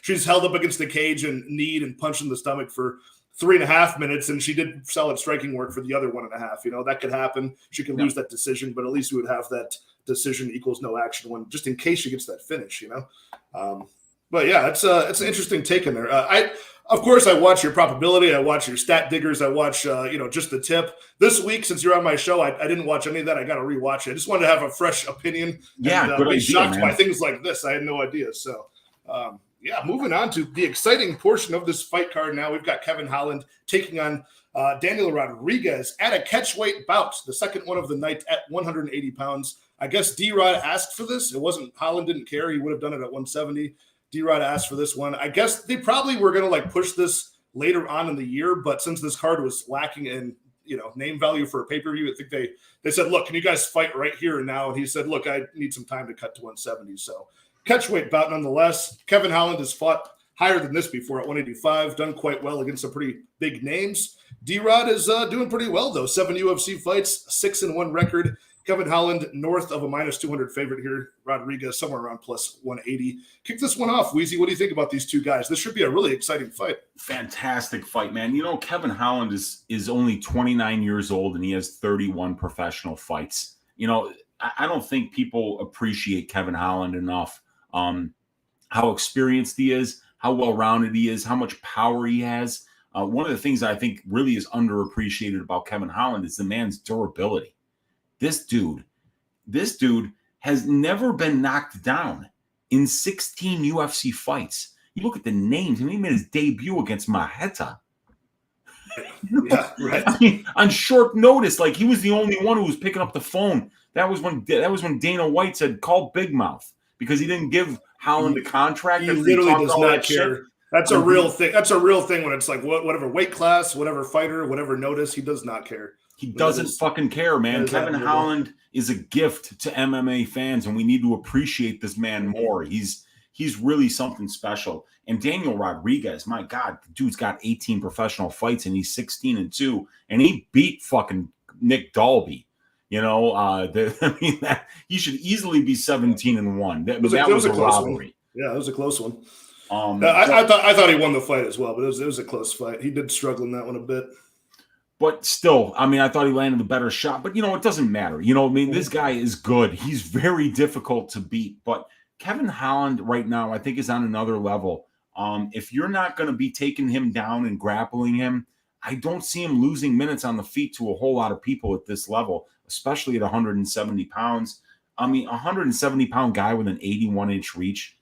she's held up against the cage and kneed and punched in the stomach for 3.5 minutes, and she did solid striking work for the other 1.5. That could happen. She could lose that decision, but at least we would have that decision equals no action one, just in case she gets that finish, But yeah, it's an interesting take in there. Of course, I watch your probability. I watch your stat diggers. I watch, just the tip. This week, since you're on my show, I didn't watch any of that. I got to rewatch it. I just wanted to have a fresh opinion. Yeah, and be shocked by things like this. I had no idea. So, moving on to the exciting portion of this fight card now. We've got Kevin Holland taking on Daniel Rodriguez at a catchweight bout, the second one of the night at 180 pounds. I guess D-Rod asked for this. It wasn't Holland didn't care. He would have done it at 170. D-Rod asked for this one. I guess they probably were going to like push this later on in the year, but since this card was lacking in name value for a pay-per-view, I think they said, look, can you guys fight right here and now? And he said, look, I need some time to cut to 170. So catchweight bout nonetheless. Kevin Holland has fought higher than this before at 185, done quite well against some pretty big names. D-Rod is doing pretty well, though. 7 UFC fights, 6-1 record. Kevin Holland north of a -200 favorite here. Rodriguez somewhere around plus 180. Kick this one off, Weezy. What do you think about these two guys? This should be a really exciting fight. Fantastic fight, man. Kevin Holland is only 29 years old, and he has 31 professional fights. I don't think people appreciate Kevin Holland enough. How experienced he is, how well-rounded he is, how much power he has. One of the things I think really is underappreciated about Kevin Holland is the man's durability. This dude has never been knocked down in 16 UFC fights. You look at the names, and he made his debut against Maheta. Yeah, right. I mean, on short notice, like he was the only one who was picking up the phone. That was when Dana White said, call Big Mouth, because he didn't give Holland a contract. He literally does not care. That's a real thing. That's a real thing when it's like whatever weight class, whatever fighter, whatever notice, he does not care. He doesn't fucking care, man. Kevin Holland is a gift to MMA fans, and we need to appreciate this man more. He's really something special. And Daniel Rodriguez, my God, the dude's got 18 professional fights, and he's 16-2, and he beat fucking Nick Dalby. He should easily be 17-1. That was a robbery. Yeah, it was a close one. I thought he won the fight as well, but it was a close fight. He did struggle in that one a bit. But still, I mean, I thought he landed a better shot. But, it doesn't matter. This guy is good. He's very difficult to beat. But Kevin Holland right now, I think, is on another level. If you're not going to be taking him down and grappling him, I don't see him losing minutes on the feet to a whole lot of people at this level, especially at 170 pounds. I mean, a 170-pound guy with an 81-inch reach,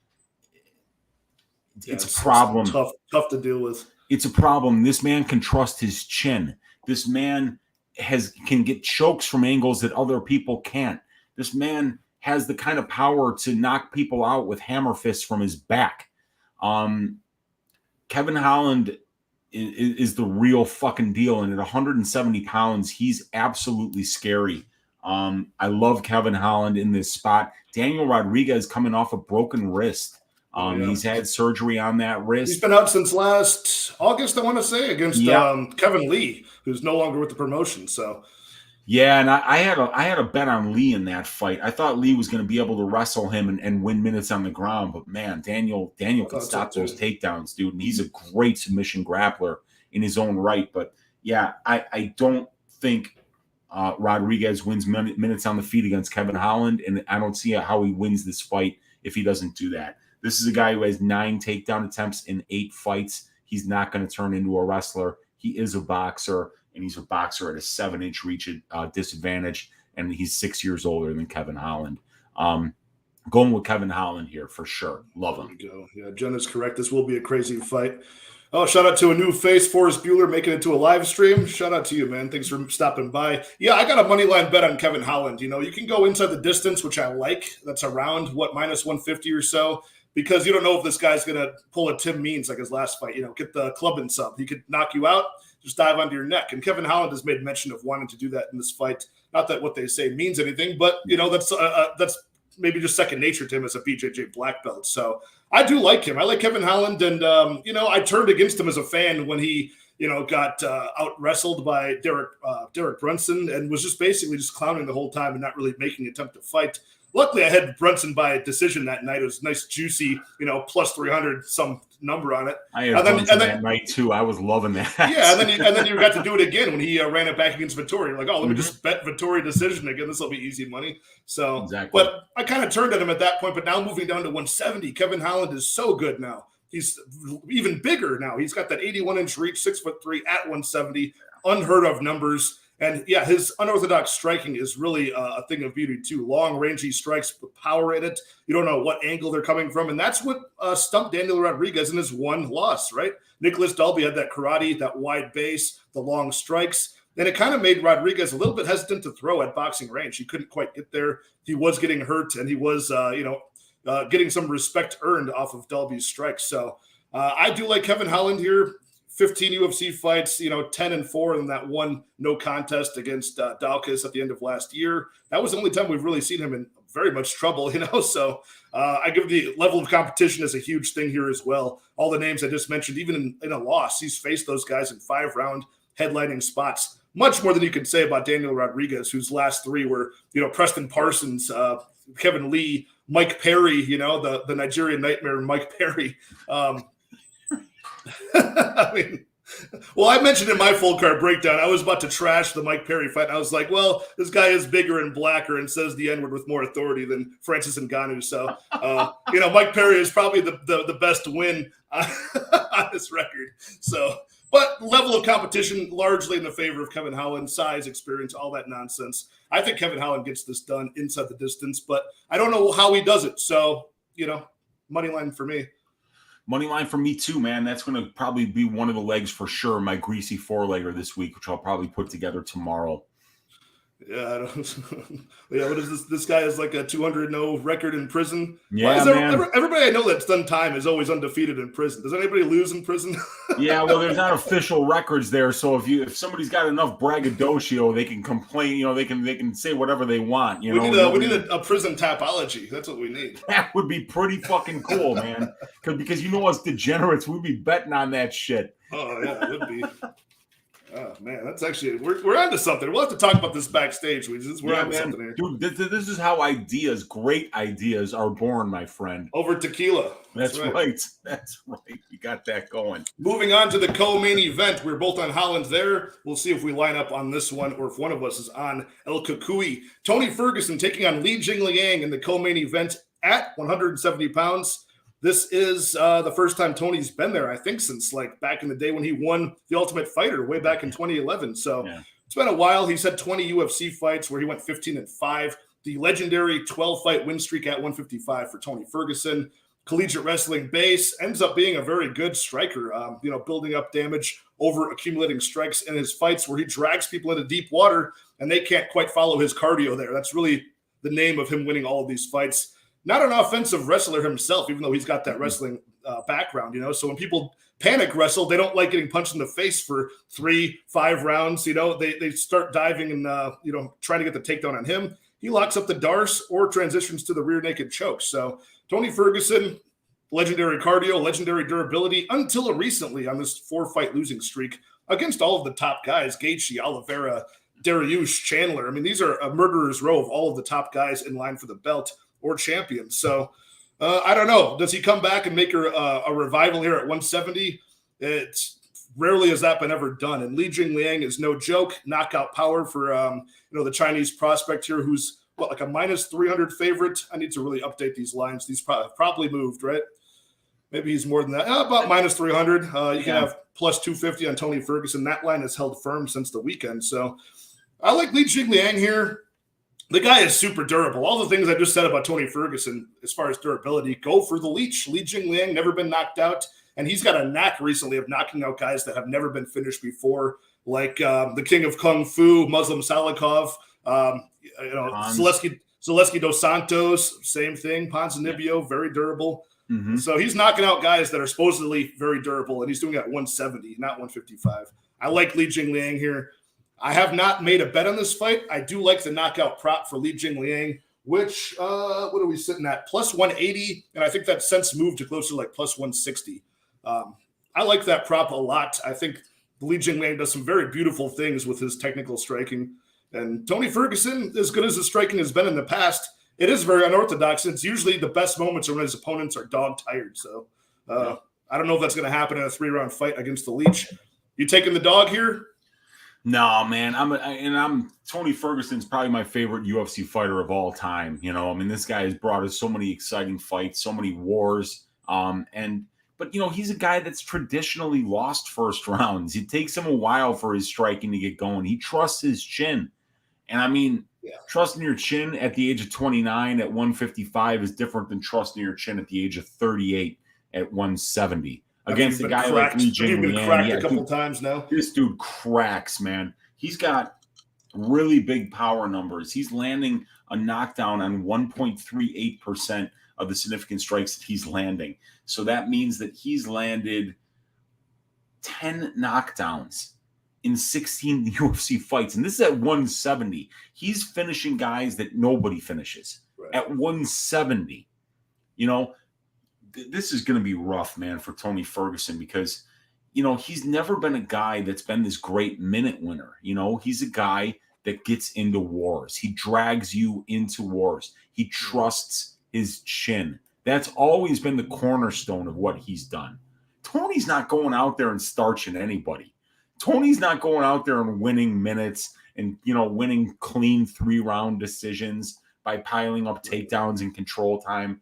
it's a problem. Tough to deal with. It's a problem. This man can trust his chin. This man can get chokes from angles that other people can't. This man has the kind of power to knock people out with hammer fists from his back. Kevin Holland is the real fucking deal. And at 170 pounds, he's absolutely scary. I love Kevin Holland in this spot. Daniel Rodriguez coming off a broken wrist. He's had surgery on that wrist. He's been out since last August, I want to say, against Kevin Lee, who's no longer with the promotion. So, yeah, and I had a bet on Lee in that fight. I thought Lee was going to be able to wrestle him and win minutes on the ground, but man, Daniel can stop those takedowns, dude, and he's a great submission grappler in his own right. But yeah, I don't think Rodriguez wins minutes on the feet against Kevin Holland, and I don't see how he wins this fight if he doesn't do that. This is a guy who has 9 takedown attempts in 8 fights. He's not going to turn into a wrestler. He is a boxer, and he's a boxer at a 7-inch reach disadvantage, and he's 6 years older than Kevin Holland. Going with Kevin Holland here for sure. Love him. There you go. Yeah, Jen is correct. This will be a crazy fight. Oh, shout out to a new face, Forrest Bueller, making it to a live stream. Shout out to you, man. Thanks for stopping by. Yeah, I got a money line bet on Kevin Holland. You can go inside the distance, which I like. That's around, minus 150 or so. Because you don't know if this guy's going to pull a Tim Means like his last fight, get the club and sub. He could knock you out, just dive onto your neck. And Kevin Holland has made mention of wanting to do that in this fight. Not that what they say means anything, but, that's maybe just second nature to him as a BJJ black belt. So I do like him. I like Kevin Holland. And, I turned against him as a fan when he, got out wrestled by Derek Brunson and was just basically just clowning the whole time and not really making an attempt to fight. Luckily, I had Brunson by decision that night. It was nice, juicy, plus 300 some number on it. I had Brunson that night too. I was loving that. Yeah, and then you got to do it again when he ran it back against Vettori. You're like, oh, let me just bet Vettori decision again. This will be easy money. So, exactly. But I kind of turned at him at that point. But now moving down to 170, Kevin Holland is so good now. He's even bigger now. He's got that 81-inch reach, 6'3" at 170, unheard of numbers. And yeah, his unorthodox striking is really a thing of beauty too. Long rangey strikes with power in it. You don't know what angle they're coming from. And that's what stumped Daniel Rodriguez in his one loss, right? Nicholas Dalby had that karate, that wide base, the long strikes. And it kind of made Rodriguez a little bit hesitant to throw at boxing range. He couldn't quite get there. He was getting hurt, and he was, getting some respect earned off of Dalby's strikes. So I do like Kevin Holland here. 15 UFC fights, 10-4, and that one no contest against Dalkas at the end of last year. That was the only time we've really seen him in very much trouble, So I give the level of competition as a huge thing here as well. All the names I just mentioned, even in a loss, he's faced those guys in 5-round headlining spots. Much more than you can say about Daniel Rodriguez, whose last 3 were, Preston Parsons, Kevin Lee, Mike Perry, the Nigerian nightmare, Mike Perry. I mentioned in my full card breakdown, I was about to trash the Mike Perry fight. And I was like, well, this guy is bigger and blacker and says the N-word with more authority than Francis Ngannou. So, Mike Perry is probably the best win on this record. So, but level of competition largely in the favor of Kevin Holland, size, experience, all that nonsense. I think Kevin Holland gets this done inside the distance, but I don't know how he does it. So, money line for me. Money line for me too, man. That's going to probably be one of the legs for sure. My greasy 4-legger this week, which I'll probably put together tomorrow. Yeah, what is this? This guy has like a 200-0 record in prison. Yeah, man. Everybody I know that's done time is always undefeated in prison. Does anybody lose in prison? Yeah, well, there's not official records there, so if somebody's got enough braggadocio, they can complain. They can say whatever they want. We need a prison topology. That's what we need. That would be pretty fucking cool, man. Because us degenerates, we'd be betting on that shit. Oh yeah, it would be. Oh man, that's actually we're onto something. We'll have to talk about this backstage. We're onto something here, dude. This is how great ideas, are born, my friend. Over tequila. That's right. That's right. You got that going. Moving on to the co-main event, we're both on Holland there. We'll see if we line up on this one, or if one of us is on El Kukui. Tony Ferguson taking on Li Jingliang in the co-main event at 170 pounds. This is the first time Tony's been there, I think, since like back in the day when he won the Ultimate Fighter way back in 2011. So It's been a while. He's had 20 UFC fights where he went 15-5. The legendary 12-fight win streak at 155 for Tony Ferguson. Collegiate wrestling base, ends up being a very good striker, building up damage over accumulating strikes in his fights where he drags people into deep water and they can't quite follow his cardio there. That's really the name of him winning all of these fights. Not an offensive wrestler himself, even though he's got that wrestling background, So when people panic wrestle, they don't like getting punched in the face for 3-5 rounds. They start diving and, trying to get the takedown on him. He locks up the Darce or transitions to the rear naked choke. So Tony Ferguson, legendary cardio, legendary durability, until recently on this 4-fight losing streak against all of the top guys, Gaethje, Oliveira, Dariush, Chandler. I mean, these are a murderer's row of all of the top guys in line for the belt or champion. So I don't know. Does he come back and make a revival here at 170? It's rarely has that been ever done. And Li Jingliang is no joke. Knockout power for the Chinese prospect here, who's like a -300 favorite. I need to really update these lines. These probably moved, right? Maybe he's more than that. About -300. You can have +250 on Tony Ferguson. That line has held firm since the weekend. So I like Li Jingliang here. The guy is super durable. All the things I just said about Tony Ferguson as far as durability go for the leech. Li Jingliang, never been knocked out. And he's got a knack recently of knocking out guys that have never been finished before, like the king of Kung Fu, Muslim Salikov, Zaleski dos Santos, same thing. Ponzinibbio, very durable. Mm-hmm. So he's knocking out guys that are supposedly very durable, and he's doing it at 170, not 155. I like Li Jingliang here. I have not made a bet on this fight. I do like the knockout prop for Li Jingliang, which, what are we sitting at? +180, and I think that since moved to closer to like +160. I like that prop a lot. I think Li Jingliang does some very beautiful things with his technical striking. And Tony Ferguson, as good as his striking has been in the past, it is very unorthodox. It's usually the best moments are when his opponents are dog tired. So I don't know if that's going to happen in a 3-round fight against the Leech. You taking the dog here? No, man. I'm Tony Ferguson's probably my favorite UFC fighter of all time. This guy has brought us so many exciting fights, so many wars. But he's a guy that's traditionally lost first rounds. It takes him a while for his striking to get going. He trusts his chin. And trusting your chin at the age of 29 at 155 is different than trusting your chin at the age of 38 at 170. Against a guy like Li Jingliang. You've been cracked a couple times now. This dude cracks, man. He's got really big power numbers. He's landing a knockdown on 1.38% of the significant strikes that he's landing. So that means that he's landed 10 knockdowns in 16 UFC fights. And this is at 170. He's finishing guys that nobody finishes at 170. You know, this is going to be rough, man, for Tony Ferguson because, you know, he's never been a guy that's been this great minute winner. You know, he's a guy that gets into wars. He drags you into wars. He trusts his chin. That's always been the cornerstone of what he's done. Tony's not going out there and starching anybody. Tony's not going out there and winning minutes and, you know, winning clean 3-round decisions by piling up takedowns and control time.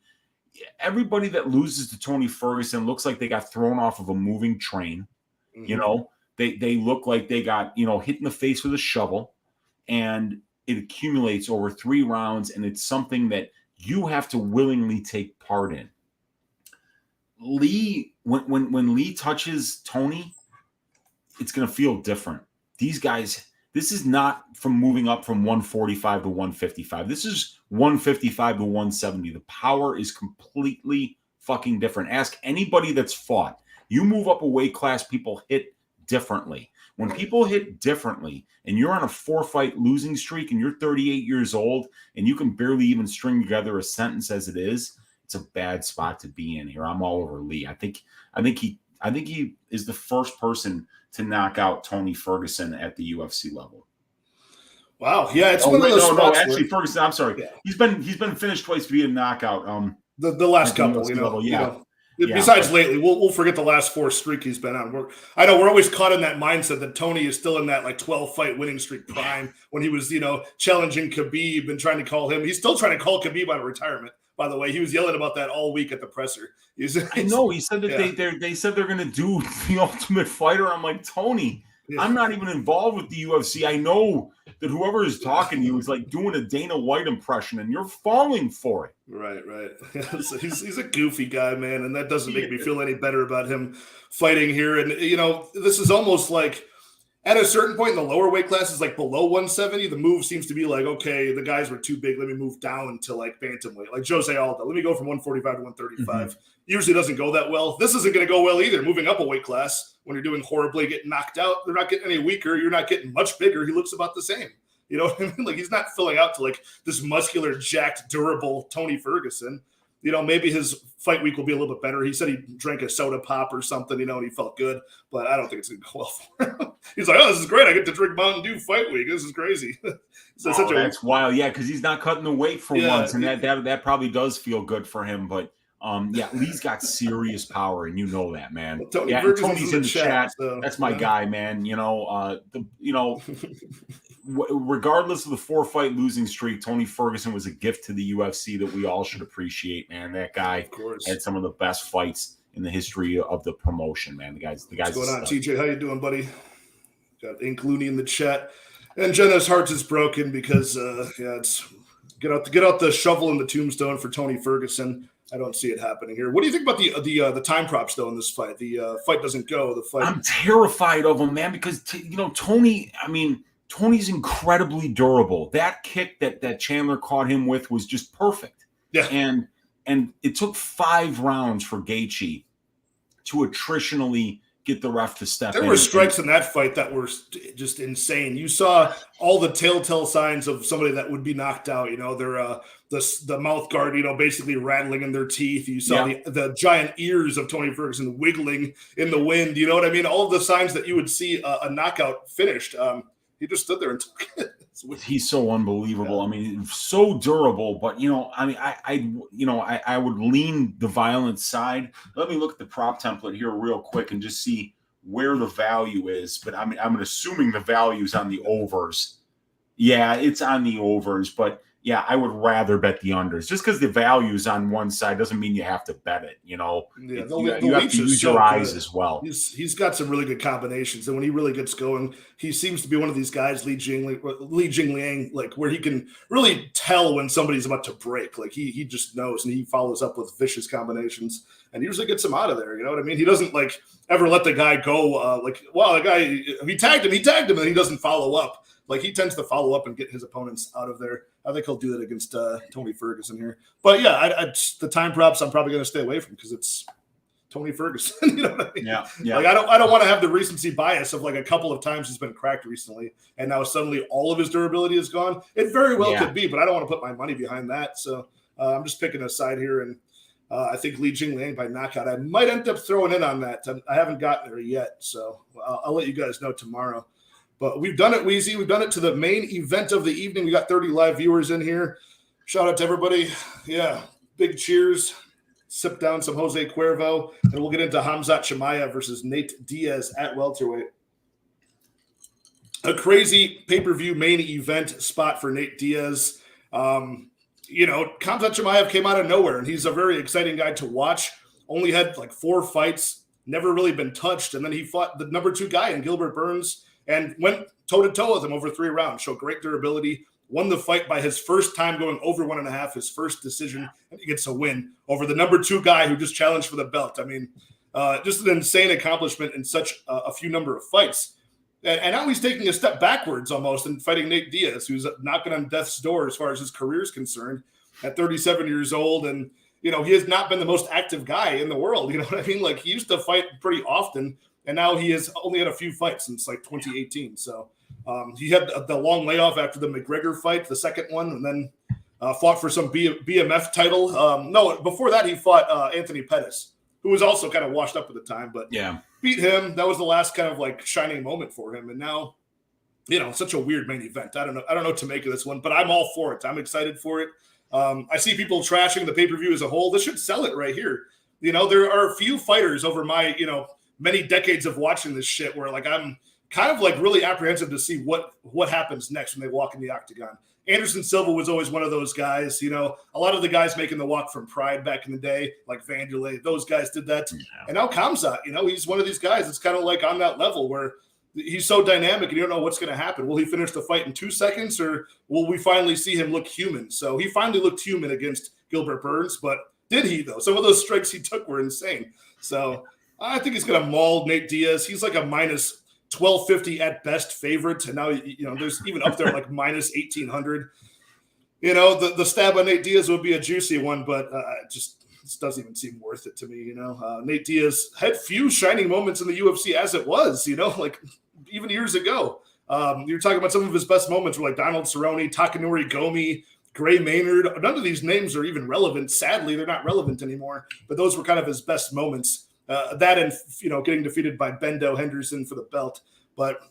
Everybody that loses to Tony Ferguson looks like they got thrown off of a moving train. Mm-hmm. You know, they look like they got, you know, hit in the face with a shovel, and it accumulates over 3 rounds, and it's something that you have to willingly take part in. Lee, when Lee touches Tony, it's going to feel different. These guys, this is not from moving up from 145 to 155. This is 155 to 170. The power is completely fucking different. Ask anybody that's fought. You move up a weight class, people hit differently. When people hit differently and you're on a 4-fight losing streak and you're 38 years old and you can barely even string together a sentence as it is, it's a bad spot to be in here. I'm all over Lee. I think he is the first person to knock out Tony Ferguson at the UFC level. Wow. Yeah, it's one of those spots. No, actually, Ferguson, I'm sorry. Yeah. He's been finished twice via knockout. The last couple, you know. Level, yeah. You know. Yeah. Besides lately, we'll forget the last 4 streak he's been on. I know we're always caught in that mindset that Tony is still in that like 12-fight winning streak prime when he was, you know, challenging Khabib and trying to call him. He's still trying to call Khabib out of retirement. By the way, he was yelling about that all week at the presser. I know he said that they said they're going to do the Ultimate Fighter. I'm like, Tony, I'm not even involved with the UFC. I know that whoever is talking to you is like doing a Dana White impression, and you're falling for it. Right. So he's a goofy guy, man, and that doesn't make me feel any better about him fighting here. And, you know, this is almost like at a certain point in the lower weight classes, like below 170, the move seems to be like, okay, the guys were too big. Let me move down to like bantamweight, like Jose Aldo. Let me go from 145 to 135. Mm-hmm. Usually doesn't go that well. This isn't going to go well either. Moving up a weight class when you're doing horribly, getting knocked out, they're not getting any weaker. You're not getting much bigger. He looks about the same. You know what I mean? Like he's not filling out to like this muscular, jacked, durable Tony Ferguson. You know, maybe his fight week will be a little bit better. He said he drank a soda pop or something, you know, and he felt good, but I don't think it's going to go well for him. He's like, oh, this is great. I get to drink Mountain Dew fight week. This is crazy. That's wild. Yeah, because he's not cutting the weight for once, and that probably does feel good for him. But, Lee's got serious power, and you know that, man. Well, Tony's in the chat. So, that's my guy, man. You know, regardless of the 4-fight losing streak, Tony Ferguson was a gift to the UFC that we all should appreciate, man. That guy had some of the best fights in the history of the promotion, man. The guy's What's going on, TJ? How you doing, buddy? Got Ink Looney in the chat. And Jenna's heart is broken because it's get out the shovel and the tombstone for Tony Ferguson. I don't see it happening here. What do you think about the time props though in this fight? The fight doesn't go. The fight. I'm terrified of him, man, because Tony. I mean, Tony's incredibly durable. That kick that Chandler caught him with was just perfect. Yeah, and it took 5 rounds for Gaethje to attritionally get the ref to step in. There were strikes in that fight that were just insane. You saw all the telltale signs of somebody that would be knocked out. You know, their the mouth guard, you know, basically rattling in their teeth. You saw the giant ears of Tony Ferguson wiggling in the wind. You know what I mean? All of the signs that you would see a knockout finished. He just stood there and took it. He's so unbelievable. Yeah. I mean, so durable. But I would lean the violent side. Let me look at the prop template here real quick and just see where the value is. But I'm assuming the value is on the overs. Yeah, it's on the overs. But yeah, I would rather bet the unders. Just because the value's on one side doesn't mean you have to bet it. You know, Yeah, you have to use your eyes as well. He's got some really good combinations, and when he really gets going, he seems to be one of these guys, Li Jingliang, like where he can really tell when somebody's about to break. Like he just knows, and he follows up with vicious combinations, and usually gets him out of there. You know what I mean? He doesn't like ever let the guy go. The guy he tagged him, and he doesn't follow up. Like he tends to follow up and get his opponents out of there. I think he'll do that against Tony Ferguson here. But yeah, the time props I'm probably going to stay away from because it's Tony Ferguson. You know what I mean? Yeah. Like I don't want to have the recency bias of like a couple of times he's been cracked recently, and now suddenly all of his durability is gone. It very well could be, but I don't want to put my money behind that. So I'm just picking a side here, and I think Li Jingliang by knockout. I might end up throwing in on that. I haven't gotten there yet, so I'll let you guys know tomorrow. But we've done it, Weezy. We've done it to the main event of the evening. We got 30 live viewers in here. Shout out to everybody. Yeah, big cheers. Sip down some Jose Cuervo, and we'll get into Khamzat Chimaev versus Nate Diaz at welterweight. A crazy pay-per-view main event spot for Nate Diaz. Khamzat Chimaev came out of nowhere, and he's a very exciting guy to watch. Only had like 4 fights, never really been touched, and then he fought the number 2 guy in Gilbert Burns and went toe-to-toe with him over 3 rounds, showed great durability, won the fight by his first time going over 1.5, his first decision, and he gets a win over the number 2 guy who just challenged for the belt. I mean, just an insane accomplishment in such a few number of fights. And now he's taking a step backwards almost and fighting Nate Diaz, who's knocking on death's door as far as his career is concerned at 37 years old. And, he has not been the most active guy in the world. You know what I mean? Like he used to fight pretty often, and now he has only had a few fights since like 2018. So he had the long layoff after the McGregor fight, the second one, and then fought for some BMF title. Before that he fought Anthony Pettis, who was also kind of washed up at the time, but beat him. That was the last kind of like shining moment for him. And now, such a weird main event. I don't know what to make of this one, but I'm all for it. I'm excited for it. I see people trashing the pay-per-view as a whole. This should sell it right here. There are a few fighters over my, many decades of watching this shit where like I'm kind of like really apprehensive to see what happens next when they walk in the octagon. Anderson Silva was always one of those guys, a lot of the guys making the walk from Pride back in the day, like Vanderlei, those guys did that. Yeah. And now Khamzat, he's one of these guys that's kind of like on that level where he's so dynamic and you don't know what's going to happen. Will he finish the fight in 2 seconds or will we finally see him look human? So he finally looked human against Gilbert Burns, but did he though? Some of those strikes he took were insane. So I think he's going to maul Nate Diaz. He's like a minus 1250 at best favorite. And now, there's even up there like minus 1800. The stab on Nate Diaz would be a juicy one, but this doesn't even seem worth it to me. Nate Diaz had few shining moments in the UFC as it was, like even years ago. You're talking about some of his best moments were like Donald Cerrone, Takanori Gomi, Gray Maynard. None of these names are even relevant. Sadly, they're not relevant anymore, but those were kind of his best moments. That and, getting defeated by Bendo Henderson for the belt. But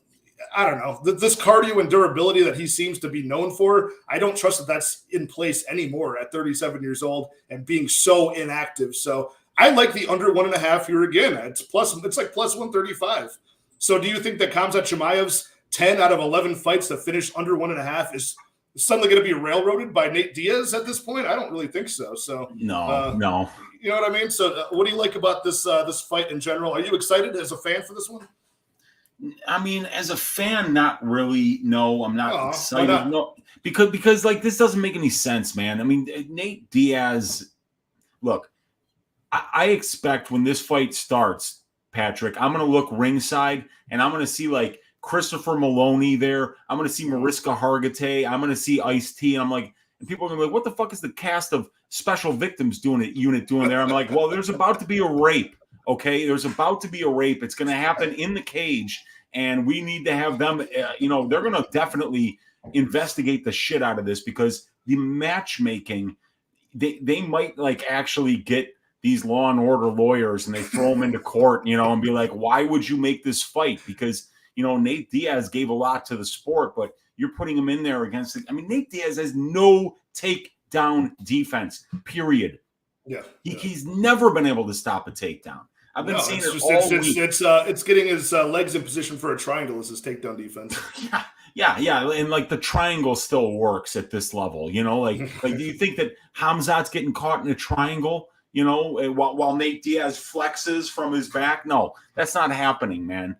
I don't know. This cardio and durability that he seems to be known for, I don't trust that that's in place anymore at 37 years old and being so inactive. So I like the under 1.5 here again. It's like plus 135. So do you think that Khamzat Chimaev's 10 out of 11 fights to finish under 1.5 is suddenly going to be railroaded by Nate Diaz at this point? I don't really think so. So no. You know what I mean? So what do you like about this fight in general? Are you excited as a fan for this one? I mean, as a fan, not really. No, I'm not excited. Why not? No, because like this doesn't make any sense, man. I mean, Nate Diaz. Look, I expect when this fight starts, Patrick, I'm going to look ringside and I'm going to see like Christopher Maloney there. I'm going to see Mariska Hargitay. I'm going to see Ice-T. And I'm like, and people are going to be like, what the fuck is the cast of Special Victims unit doing there? I'm like, well, there's about to be a rape. Okay, there's about to be a rape. It's going to happen in the cage, and we need to have them. They're going to definitely investigate the shit out of this because the matchmaking, they might like actually get these Law and Order lawyers and they throw them into court, and be like, why would you make this fight? Because Nate Diaz gave a lot to the sport, but you're putting him in there against it. I mean, Nate Diaz has no takedown defense. Period. Yeah, he's never been able to stop a takedown. I've been saying it all week. It's getting his legs in position for a triangle as his takedown defense. Yeah, and like the triangle still works at this level, you know. Like do you think that Khamzat's getting caught in a triangle, you know, while Nate Diaz flexes from his back? No, that's not happening, man.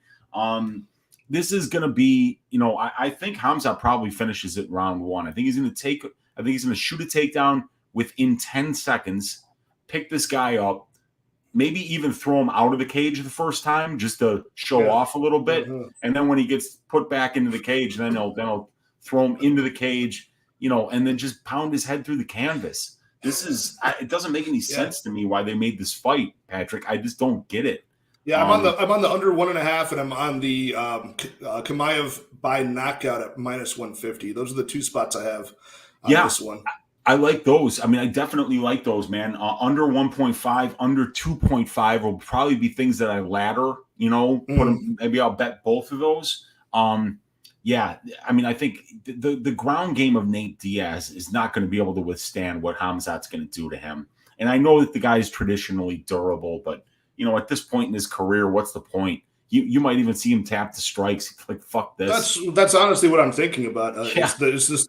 This is gonna be, you know, I think Khamzat probably finishes it round one. I think he's gonna shoot a takedown within 10 seconds, pick this guy up, maybe even throw him out of the cage the first time just to show off a little bit. And then when he gets put back into the cage, then they'll throw him into the cage, you know, and then just pound his head through the canvas. It doesn't make any sense to me why they made this fight, Patrick. I just don't get it. Yeah, I'm on the under 1.5, and I'm on the Chimaev by knockout at -150. Those are the two spots I have on this one. I like those. I mean, I definitely like those, man. Under 1.5, under 2.5 will probably be things that I ladder, you know, maybe I'll bet both of those. Yeah, I mean, I think the ground game of Nate Diaz is not going to be able to withstand what Khamzat's going to do to him. And I know that the guy is traditionally durable, but, you know, at this point in his career, what's the point? You might even see him tap the strikes. Like, fuck this. That's honestly what I'm thinking about. It's this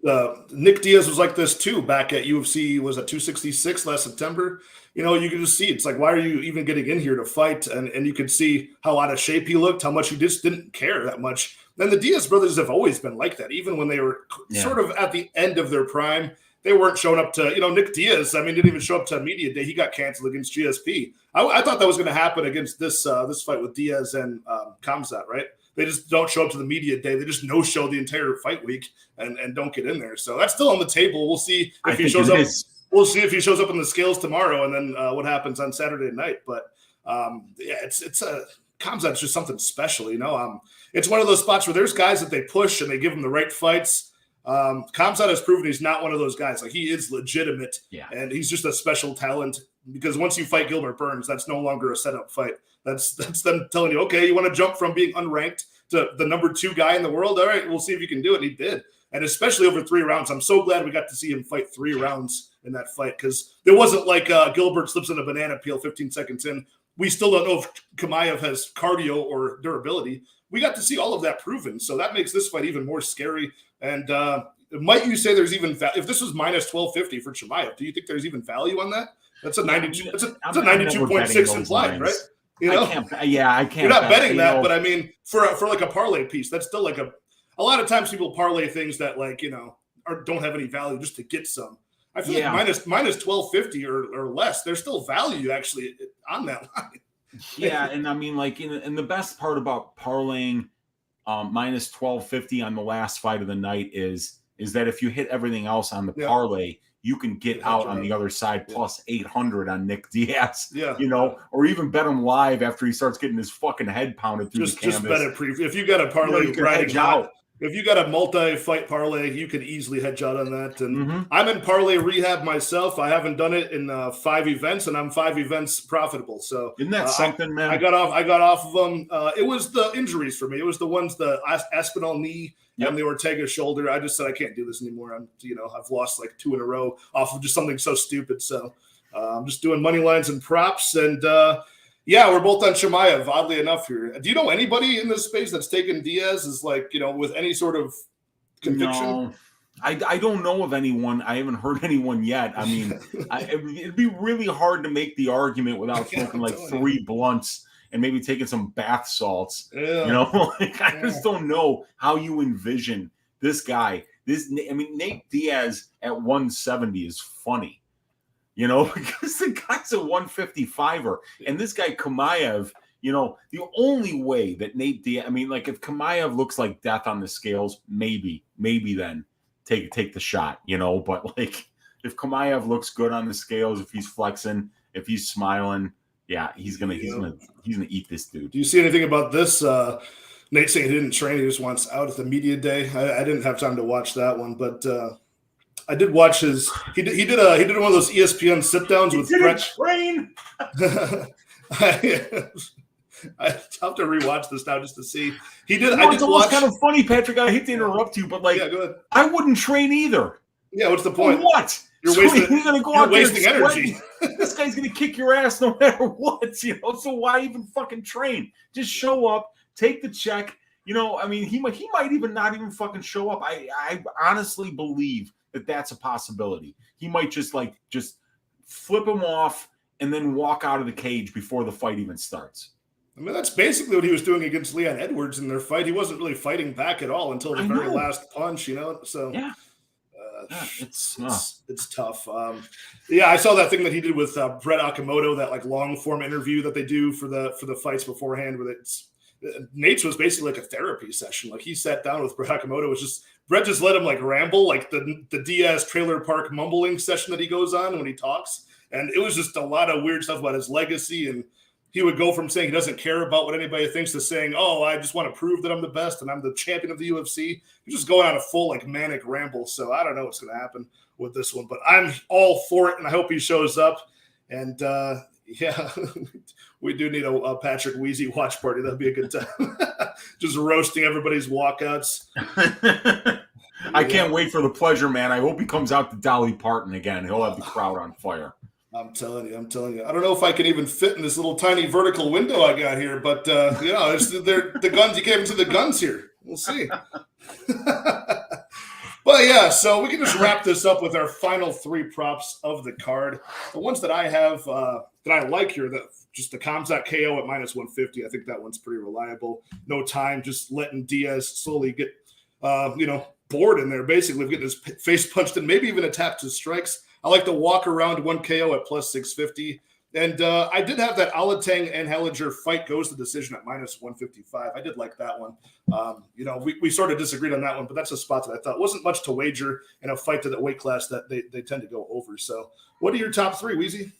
Nick Diaz was like this too back at UFC. Was at 266 last September. You know, you can just see it's like, why are you even getting in here to fight? And you could see how out of shape he looked, how much he just didn't care that much. And the Diaz brothers have always been like that, even when they were sort of at the end of their prime. They weren't showing up to, you know, Nick Diaz, I mean, didn't even show up to media day. He got canceled against GSP. I thought that was going to happen against this fight with Diaz and Khamzat, right? They just don't show up to the media day. They just no-show the entire fight week and don't get in there. So that's still on the table. We'll see if he shows up. We'll see if he shows up in the scales tomorrow and then what happens on Saturday night. But, it's Khamzat's just something special, you know. It's one of those spots where there's guys that they push and they give them the right fights. Khamzat has proven he's not one of those guys. Like, he is legitimate, and he's just a special talent. Because once you fight Gilbert Burns, that's no longer a setup fight. That's them telling you, okay, you want to jump from being unranked to the number 2 guy in the world? All right, we'll see if you can do it. And he did, and especially over 3 rounds. I'm so glad we got to see him fight 3 rounds in that fight, because it wasn't like Gilbert slips in a banana peel 15 seconds in. We still don't know if Chimaev has cardio or durability. We got to see all of that proven, so that makes this fight even more scary. And might you say there's even if this was -1250 for Chimaev, do you think there's even value on that? That's a 92. That's a 92.6 implied, right? You know? I can't. You're not betting that, but I mean, for like a parlay piece, that's still like a lot of times people parlay things that, like, you know, don't have any value just to get some. I feel like minus 1250 or less, there's still value actually on that line. Yeah, and I mean, like, and the best part about parlaying minus 1250 on the last fight of the night is that if you hit everything else on the parlay, you can get out on the other side plus 800 on Nick Diaz. You know, or even bet him live after he starts getting his fucking head pounded through the canvas. Just bet it if you got a parlay, you riding out. If you got a multi-fight parlay, you could easily hedge out on that. And I'm in parlay rehab myself. I haven't done it in 5 events, and I'm 5 events profitable. So isn't that something, man? I got off of them. It was the injuries for me. It was the ones, the Aspinall knee and the Ortega shoulder. I just said I can't do this anymore. I've lost like 2 in a row off of just something so stupid. So I'm just doing money lines and props. And we're both on Chimaev, oddly enough here. Do you know anybody in this space that's taken Diaz as, like, you know, with any sort of conviction? No, I don't know of anyone. I haven't heard anyone yet. I mean, it'd be really hard to make the argument without smoking like 3 blunts and maybe taking some bath salts. You know, like, I just don't know how you envision this guy. Nate Diaz at 170 is funny. You know, because the guy's a 155er. And this guy, Chimaev, you know, the only way that Nate Diaz, if Chimaev looks like death on the scales, maybe then take the shot, you know. But, like, if Chimaev looks good on the scales, if he's flexing, if he's smiling, he's gonna eat this dude. Do you see anything about this? Nate saying he didn't train, he just wants out at the media day. I didn't have time to watch that one, but I did watch his. He did one of those ESPN sit downs with Brett. Train. I have to rewatch this now just to see. He did. It's almost kind of funny, Patrick. I hate to interrupt you, but, like, go ahead. I wouldn't train either. Yeah, what's the point? For what? You're wasting energy. This guy's gonna kick your ass no matter what, you know. So why even fucking train? Just show up, take the check, I mean, he might even not even fucking show up. I honestly believe that that's a possibility. He might just flip him off and then walk out of the cage before the fight even starts. I mean, that's basically what he was doing against Leon Edwards in their fight. He wasn't really fighting back at all until the very last punch, So yeah. It's tough. I saw that thing that he did with Brett Okamoto, that like long form interview that they do for the fights beforehand, where Nate's was basically like a therapy session. Like he sat down with Brett Okamoto. Brett just let him like ramble, like the Diaz trailer park mumbling session that he goes on when he talks. And it was just a lot of weird stuff about his legacy. And he would go from saying he doesn't care about what anybody thinks to saying, oh, I just want to prove that I'm the best and I'm the champion of the UFC. He's just going on a full like manic ramble. So I don't know what's going to happen with this one, but I'm all for it. And I hope he shows up. And we do need a Patrick Weezy watch party. That'd be a good time. Just roasting everybody's walkouts. I can't wait for the pleasure, man. I hope he comes out to Dolly Parton again. He'll have the crowd on fire. I'm telling you. I don't know if I can even fit in this little tiny vertical window I got here, but the guns. You gave them to the guns here. We'll see. But yeah, so we can just wrap this up with our final three props of the card. The ones that I have that I like here, just the Khamzat KO at -150. I think that one's pretty reliable. No time, just letting Diaz slowly get bored in there, basically getting his face punched and maybe even a tap to strikes. I like the walk around 1 KO at +650. And I did have that Alateng and Anheliger fight goes to decision at -155. I did like that one. We sort of disagreed on that one, but that's a spot that I thought wasn't much to wager in a fight to that weight class that they tend to go over. So what are your top three, Weezy?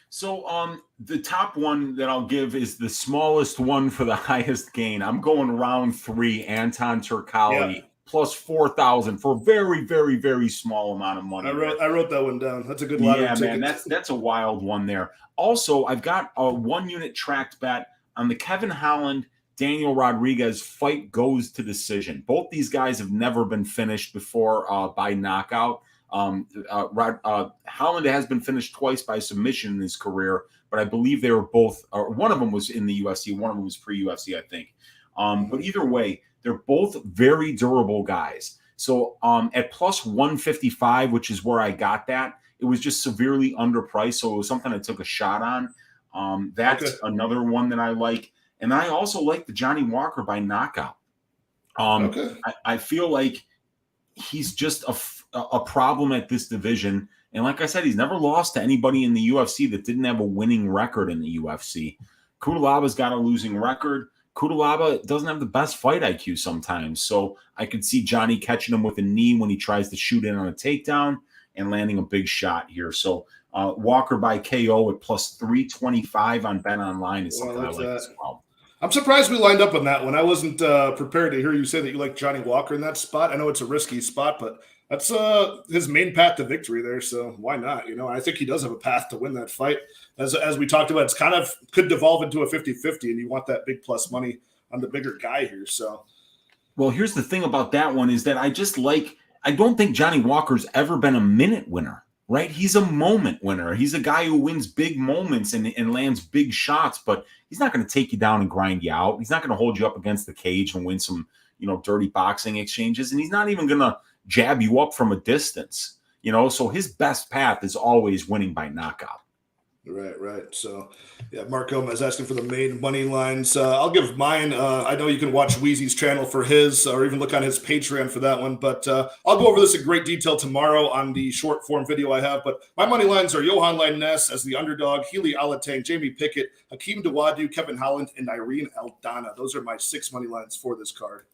So the top one that I'll give is the smallest one for the highest gain. I'm going round 3, Anton Turkalj. Yeah. Plus 4,000 for a very, very, very small amount of money. I wrote that one down. That's a good lottery ticket. Man, that's a wild one there. Also, I've got a 1 unit tracked bet on the Kevin Holland, Daniel Rodriguez fight goes to decision. Both these guys have never been finished before by knockout. Holland has been finished twice by submission in his career, but I believe they were both, or one of them was in the UFC, one of them was pre-UFC, I think. But either way, they're both very durable guys. So at plus 155, which is where I got that, it was just severely underpriced. So it was something I took a shot on. That's another one that I like. And I also like the Johnny Walker by knockout. I feel like he's just a problem at this division. And like I said, he's never lost to anybody in the UFC that didn't have a winning record in the UFC. Cutelaba's got a losing record. Cutelaba doesn't have the best fight IQ sometimes. So I could see Johnny catching him with a knee when he tries to shoot in on a takedown and landing a big shot here. So Walker by KO at plus 325 on Bet Online is something I like as well. I'm surprised we lined up on that one. I wasn't prepared to hear you say that you like Johnny Walker in that spot. I know it's a risky spot, but that's his main path to victory there. So why not? I think he does have a path to win that fight. As we talked about, it's kind of could devolve into a 50-50, and you want that big plus money on the bigger guy here. So, well, here's the thing about that one is that I don't think Johnny Walker's ever been a minute winner, right? He's a moment winner. He's a guy who wins big moments and lands big shots, but he's not going to take you down and grind you out. He's not going to hold you up against the cage and win some, dirty boxing exchanges. And he's not even going to jab you up from a distance, so his best path is always winning by knockout. Right. So, yeah, Mark Gomez asking for the main money lines. I'll give mine. I know you can watch Weezy's channel for his, or even look on his Patreon for that one. But I'll go over this in great detail tomorrow on the short form video I have. But my money lines are Johan Lainesse as the underdog, Healy Alateng, Jamie Pickett, Hakeem Dawodu, Kevin Holland, and Irene Aldana. Those are my 6 money lines for this card.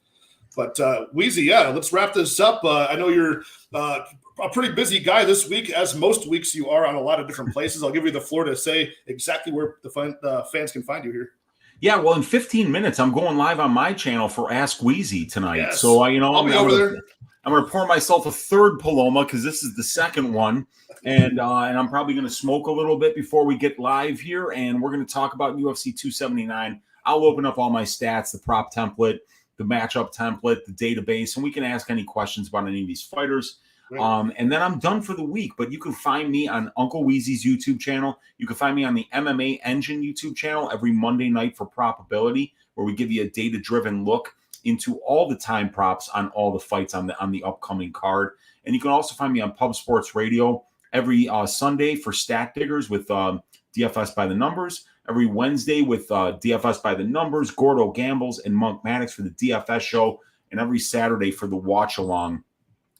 But Weezy, let's wrap this up. I know you're a pretty busy guy this week, as most weeks you are on a lot of different places. I'll give you the floor to say exactly where the fans can find you here. Yeah, well, in 15 minutes, I'm going live on my channel for Ask Weezy tonight. Yes. So, I'll be over there. I'm going to pour myself a third Paloma because this is the second one. And I'm probably going to smoke a little bit before we get live here. And we're going to talk about UFC 279. I'll open up all my stats, the prop template, the matchup template, the database, and we can ask any questions about any of these fighters. Right. And then I'm done for the week, but you can find me on Uncle Weezy's YouTube channel. You can find me on the MMA Engine YouTube channel every Monday night for Probability, where we give you a data-driven look into all the time props on all the fights on the upcoming card. And you can also find me on Pub Sports Radio every Sunday for Stat Diggers with DFS by the Numbers, every Wednesday with DFS by the Numbers, Gordo Gambles, and Monk Maddox for the DFS show, and every Saturday for the Watch Along.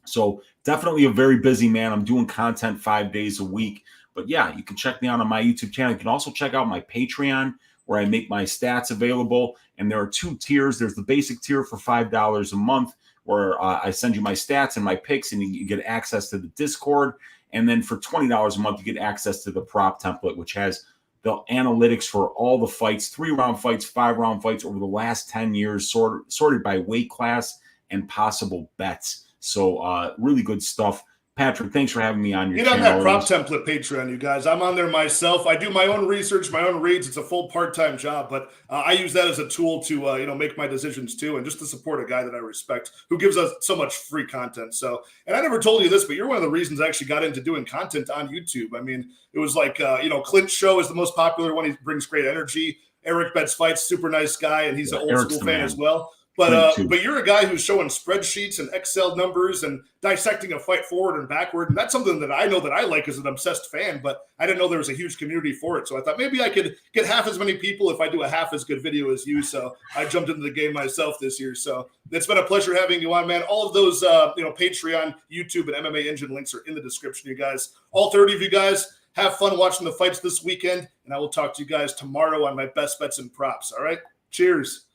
So definitely a very busy man. I'm doing content 5 days a week. But yeah, you can check me out on my YouTube channel. You can also check out my Patreon, where I make my stats available. And there are 2 tiers. There's the basic tier for $5 a month, where I send you my stats and my picks, and you get access to the Discord. And then for $20 a month, you get access to the prop template, which has the analytics for all the fights, 3-round fights, 5-round fights over the last 10 years, sorted by weight class and possible bets. So really good stuff. Patrick, thanks for having me on your channel. Get on that prop template Patreon, you guys. I'm on there myself. I do my own research, my own reads. It's a full part-time job, but I use that as a tool to make my decisions too, and just to support a guy that I respect who gives us so much free content. So, and I never told you this, but you're one of the reasons I actually got into doing content on YouTube. I mean, it was like Clint's show is the most popular one. He brings great energy. Eric Bets Fights, super nice guy, and he's an old school fan as well. But you're a guy who's showing spreadsheets and Excel numbers and dissecting a fight forward and backward. And that's something that I know that I like as an obsessed fan, but I didn't know there was a huge community for it. So I thought maybe I could get half as many people if I do a half as good video as you. So I jumped into the game myself this year. So it's been a pleasure having you on, man. All of those, Patreon, YouTube, and MMA Engine links are in the description, you guys. All 30 of you guys, have fun watching the fights this weekend. And I will talk to you guys tomorrow on my best bets and props. All right? Cheers.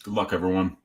Good luck, everyone.